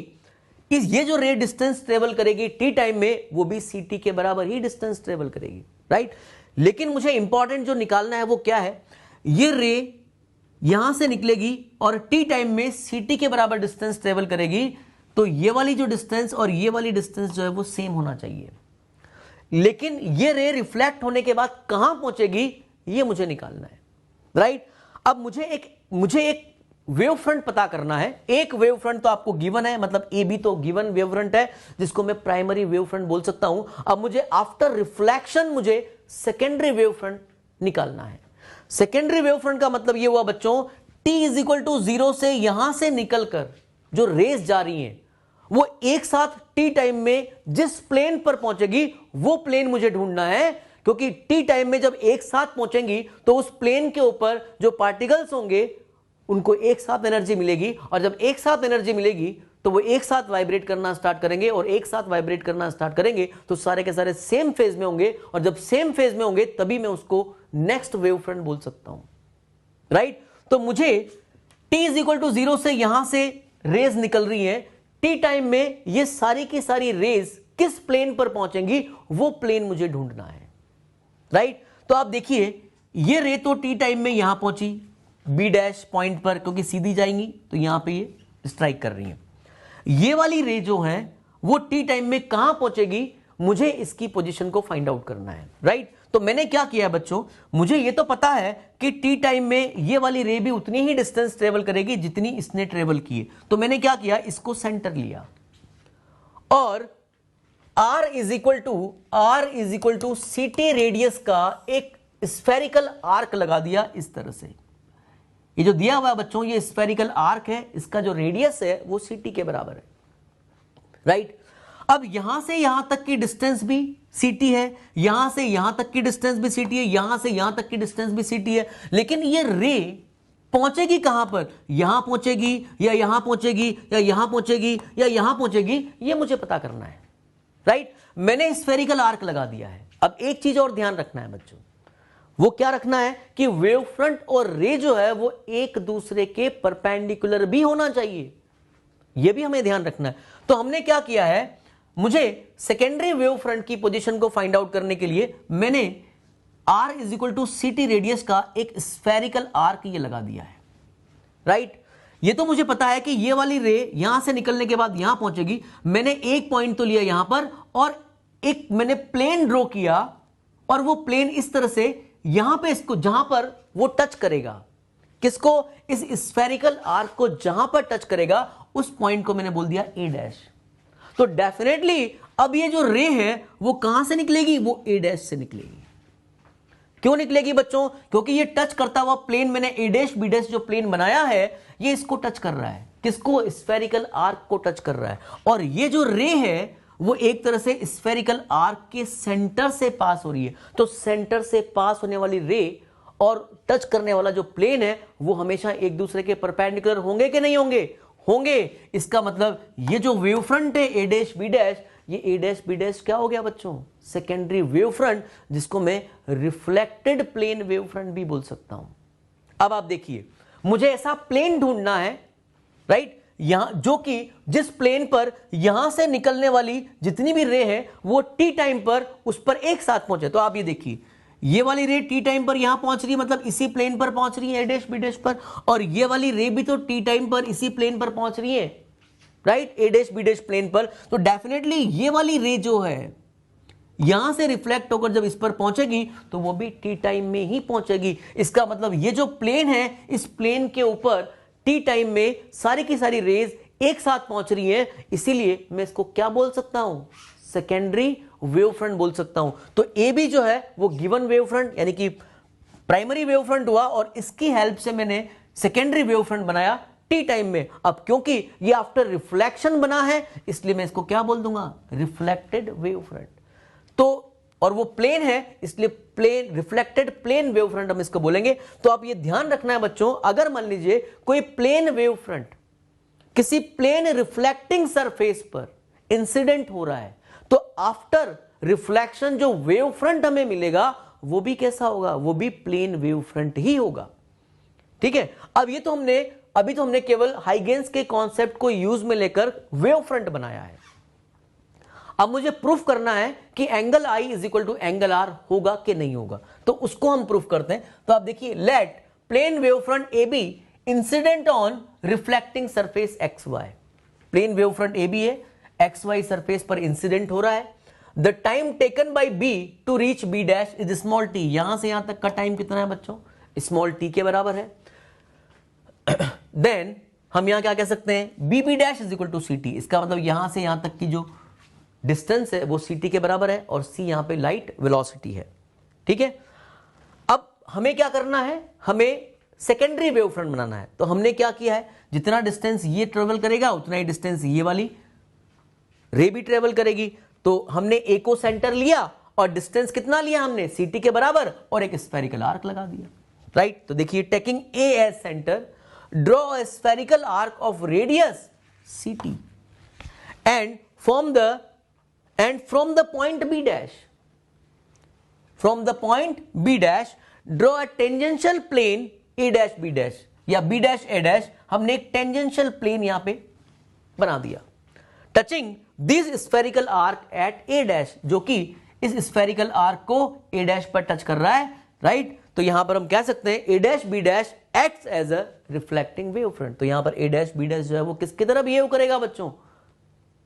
ये जो रे डिस्टेंस ट्रेवल करेगी t टाइम में वो भी ct के बराबर ही डिस्टेंस ट्रेवल करेगी, राइट। लेकिन मुझे इंपॉर्टेंट जो निकालना है वो क्या है, ये रे यहां से निकलेगी और t टाइम में ct के बराबर डिस्टेंस ट्रेवल करेगी, तो ये वाली जो डिस्टेंस और ये वाली डिस्टेंस जो है वो सेम होना चाहिए। लेकिन ये रे रिफ्लेक्ट होने के बाद कहां पहुंचेगी ये मुझे निकालना है, राइट। अब मुझे एक वेव फ्रंट पता करना है। एक वेव फ्रंट तो आपको गिवन है, मतलब ए बी तो गिवन वेव फ्रंट है जिसको मैं प्राइमरी वेव फ्रंट बोल सकता हूं। अब मुझे आफ्टर रिफ्लेक्शन मुझे सेकेंडरी वेव फ्रंट निकालना है। सेकेंडरी वेव फ्रंट का मतलब ये हुआ बच्चों, t इज इक्वल टू 0 से यहां से निकलकर जो रेस जा रही हैं वो एक साथ t टाइम में जिस प्लेन पर पहुंचेगी वो प्लेन मुझे ढूंढना है, क्योंकि t टाइम में जब एक साथ पहुंचेंगी तो उस प्लेन के ऊपर जो पार्टिकल्स होंगे उनको एक साथ एनर्जी मिलेगी, और जब एक साथ एनर्जी मिलेगी तो वो एक साथ वाइब्रेट करना स्टार्ट करेंगे, और एक साथ वाइब्रेट करना स्टार्ट करेंगे तो सारे के सारे सेम फेज में होंगे, और जब सेम फेज में होंगे तभी मैं उसको नेक्स्ट वेव फ्रंट बोल सकता हूं, राइट। तो मुझे t इज इक्वल टू 0 से यहां से रेज निकल रही है, t टाइम में ये सारी की सारी रेज किस प्लेन पर पहुंचेंगी वो प्लेन मुझे ढूंढना है, राइट। तो आप देखिए ये रे तो t टाइम में यहां पहुंची b डैश पॉइंट पर, क्योंकि सीधी जाएंगी तो यहां पे ये स्ट्राइक कर रही है। ये वाली रे जो है वो t टाइम में कहां पहुंचेगी, मुझे इसकी पोजीशन को फाइंड आउट करना है, राइट। तो मैंने क्या किया है बच्चों, मुझे ये तो पता है कि t टाइम में ये वाली रे भी उतनी ही डिस्टेंस ट्रेवल करेगी जितनी इसने ट्रेवल की है। तो मैंने क्या किया, इसको सेंटर लिया और r is equal to ct radius का एक स्फेरिकल आर्क लगा दिया इस तरह से। ये जो दिया हुआ है बच्चों ये स्फेरिकल आर्क है, इसका जो रेडियस है वो ct के बराबर है, राइट। अब यहां से यहां तक की डिस्टेंस भी ct है, यहां से यहां तक की डिस्टेंस भी ct है, यहां से यहां तक की डिस्टेंस भी ct है, लेकिन ये रे पहुंचेगी कहां पर, यहां पहुंचेगी या यहां पहुंचेगी या यहां पहुंचेगी या यहां पहुंचेगी, ये मुझे पता करना है, राइट। मैंने स्फेरिकल आर्क लगा दिया है। अब एक चीज और ध्यान रखना है बच्चों, वो क्या रखना है कि वेव फ्रंट और रे जो है वो एक दूसरे के परपेंडिकुलर भी होना चाहिए, ये भी हमें ध्यान रखना है। तो हमने क्या किया है, मुझे सेकेंडरी वेव फ्रंट की पोजीशन को फाइंड आउट करने के लिए मैंने r is equal to c t radius का एक स्फेरिकल आर्क ये लगा दिया है, राइट। ये तो मुझे पता है कि ये वाली रे यहां से निकलने के बाद यहां पहुंचेगी। मैंने एक पॉइंट तो लिया यहां पर और एक मैंने प्लेन ड्रॉ किया और वो प्लेन इस तरह से यहां पे इसको जहां पर वो टच करेगा, किसको, इस स्फेरिकल आर्क को जहां पर टच करेगा उस पॉइंट को मैंने बोल दिया ए डैश। तो डेफिनेटली अब ये जो रे है वो कहां से निकलेगी, वो ए डैश से निकलेगी। क्यों निकलेगी बच्चों, क्योंकि ये टच करता हुआ प्लेन मैंने ए डैश बी डैश जो प्लेन बनाया है ये इसको टच कर रहा है, किसको, स्फेरिकल आर्क को टच कर रहा है। और ये जो रे है वो एक तरह से स्फेरिकल आर्क के सेंटर से पास हो रही है। तो सेंटर से पास होने वाली रे और टच करने वाला जो प्लेन है वो हमेशा एक दूसरे के परपेंडिकुलर होंगे कि नहीं होंगे, होंगे। इसका मतलब ये जो वेव फ्रंट है ए डैश बी डैश, ये ए डैश बी डैश क्या हो गया बच्चों, सेकेंडरी वेव फ्रंट, जिसको मैं रिफ्लेक्टेड प्लेन वेव फ्रंट भी बोल सकता हूं। अब आप देखिए, मुझे ऐसा प्लेन ढूंढना है, राइट, यहां जो कि जिस प्लेन पर यहां से निकलने वाली जितनी भी रे है वो टी टाइम पर उस पर एक साथ पहुंचे। तो आप ये देखिए, ये वाली रे टी टाइम पर यहां पहुंच रही है, मतलब इसी प्लेन पर पहुंच रही है ए डैश बी डैश पर, और ये वाली रे भी तो टी टाइम पर इसी प्लेन पर पहुंच रही है, राइट, ए डैश बी डैश प्लेन पर। तो डेफिनेटली ये वाली रे जो है यहां से रिफ्लेक्ट होकर जब इस पर पहुंचेगी तो वो भी टी टाइम में ही पहुंचेगी। इसका मतलब ये जो प्लेन है इस प्लेन के ऊपर टी टाइम में सारी की सारी रेज एक साथ पहुंच रही है, इसीलिए मैं इसको क्या बोल सकता हूं, सेकेंडरी वेव फ्रंट बोल सकता हूं। तो ए बी जो है वो गिवन वेव फ्रंट यानी कि प्राइमरी वेव फ्रंट हुआ और इसकी हेल्प से मैंने सेकेंडरी वेव फ्रंट बनाया टी टाइम में। अब क्योंकि ये आफ्टर रिफ्लेक्शन बना है इसलिए मैं इसको क्या बोल दूंगा, रिफ्लेक्टेड वेव फ्रंट। तो और वो प्लेन है इसलिए plane, reflected plane wave front हम इसको बोलेंगे। तो आप ये ध्यान रखना है बच्चों, अगर मान लीजिए कोई प्लेन वेव फ्रंट किसी प्लेन रिफ्लेक्टिंग सरफेस पर इंसिडेंट हो रहा है तो आफ्टर रिफ्लेक्शन जो वेव फ्रंट हमें मिलेगा वो भी कैसा होगा, वो भी प्लेन वेव फ्रंट ही होगा, ठीक है। अब ये तो अभी तो हमने केवल हाइगेंस के कॉन्सेप्ट को यूज में लेकर वेव फ्रंट बनाया है। अब मुझे प्रूफ करना है कि angle I is equal to angle r होगा कि नहीं होगा, तो उसको हम प्रूफ करते हैं। तो आप देखिए, let plane wave front A B incident on reflecting surface X Y. Plane wave front A B है, एक्स वाई सरफेस पर इंसिडेंट हो रहा है। The time taken by B to reach B dash is small t. यहां से यहां तक का टाइम कितना है बच्चों, स्मॉल टी के बराबर है। देन हम यहां क्या कह सकते हैं, B B dash is equal to c t. इसका मतलब यहां से यहां तक की जो डिस्टेंस है वो सी टी के बराबर है और सी यहां पे लाइट वेलोसिटी है, ठीक है। अब हमें क्या करना है, हमें सेकेंडरी वेव फ्रंट बनाना है। तो हमने क्या किया है, जितना डिस्टेंस ये ट्रेवल करेगा उतना ही डिस्टेंस ये वाली रे भी ट्रेवल करेगी। तो हमने ए को सेंटर लिया और डिस्टेंस कितना लिया हमने, सी टी के बराबर, और एक स्फेरिकल आर्क लगा दिया, राइट। तो देखिए, taking A as centre, draw a spherical arc of radius c t and from the point B dash, from the point B dash draw a tangential plane A dash B dash या B dash A dash. हमने एक tangential plane यहां पे बना दिया touching this spherical arc at A dash, जो कि इस स्फेरिकल आर्क को ए डैश पर टच कर रहा है, राइट। तो यहां पर हम कह सकते हैं A dash B dash acts as a reflecting wave front. तो यहां पर ए डैश बी डैश जो है वो किसकी तरह बिहेव करेगा बच्चों,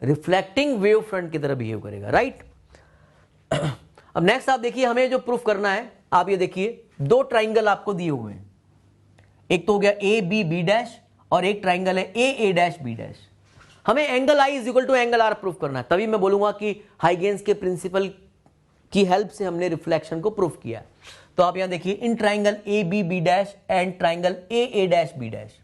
रिफ्लेक्टिंग वेव फ्रंट की तरह बिहेव करेगा, राइट। अब नेक्स्ट आप देखिए, हमें जो प्रूफ करना है, आप ये देखिए, दो ट्राइंगल आपको दिए हुए हैं, एक तो हो गया ए बी बी डैश और एक ट्राइंगल है ए डैश बी डैश। हमें angle I is equal to angle r proof करना है, तभी मैं बोलूंगा कि हाइगेंस के प्रिंसिपल की हेल्प से हमने रिफ्लेक्शन को प्रूफ किया। तो आप यहां देखिए, in triangle A B B dash and triangle A dash B dash,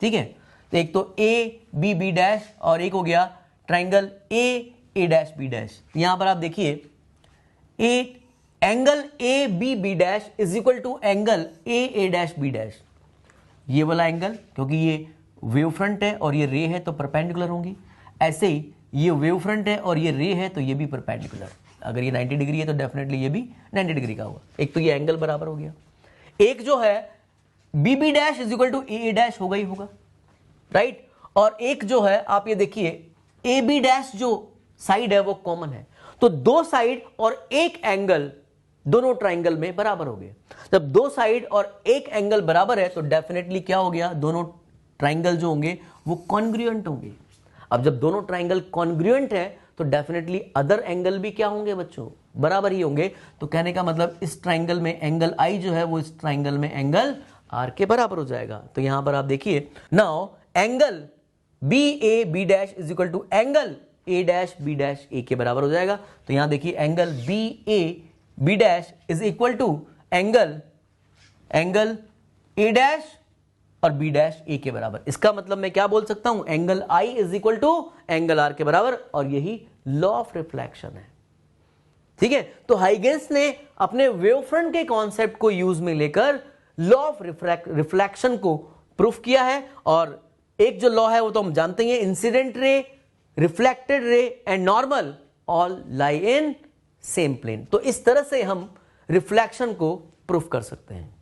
ठीक है। तो एक तो ए बी बी डैश और एक हो गया triangle A dash B dash. यहां पर आप देखिए, angle A B B dash is equal to angle A dash B dash. ये वाला एंगल, क्योंकि ये वेव फ्रंट है और ये रे है तो परपेंडिकुलर होंगी। ऐसे ही ये वेव फ्रंट है और ये रे है तो ये भी परपेंडिकुलर। अगर ये 90 डिग्री है तो डेफिनेटली ये भी 90 डिग्री का होगा। एक तो ये एंगल बराबर हो गया। एक जो है B B dash is equal to A dash होगा ही होगा, राइट। और एक जो है आप ये देखिए ए बी डैश जो साइड है वो कॉमन है, तो दो साइड और एक एंगल दोनों ट्राइंगल में बराबर हो गए। जब दो साइड और एक एंगल बराबर है तो डेफिनेटली क्या हो गया, दोनों ट्राइंगल जो होंगे वो कॉन्ग्रुएंट होंगे। अब जब दोनों ट्राइंगल कॉन्ग्रुएंट है तो डेफिनेटली अदर एंगल भी क्या होंगे बच्चों, बराबर ही होंगे। तो कहने का मतलब इस ट्राइंगल में एंगल आई जो है वो इस ट्राइंगल में एंगल आर के बराबर हो जाएगा। तो यहां पर आप देखिए now angle B A B dash is equal to angle A dash B dash A के बराबर हो जाएगा। तो यहां देखिए angle B A B dash is equal to angle A dash और बी डैश ए के बराबर। इसका मतलब मैं क्या बोल सकता हूं, angle I is equal to angle R के बराबर, और यही लॉ ऑफ रिफ्लेक्शन है। ठीक है, तो हाइगेंस ने अपने वेवफ्रंट के कॉन्सेप्ट को यूज में लेकर लॉ ऑफ रिफ्लेक्शन को प्रूफ किया है। और एक जो लॉ है वो तो हम जानते हैं, incident ray, reflected ray and normal all lie in same plane. तो इस तरह से हम रिफ्लेक्शन को प्रूफ कर सकते हैं।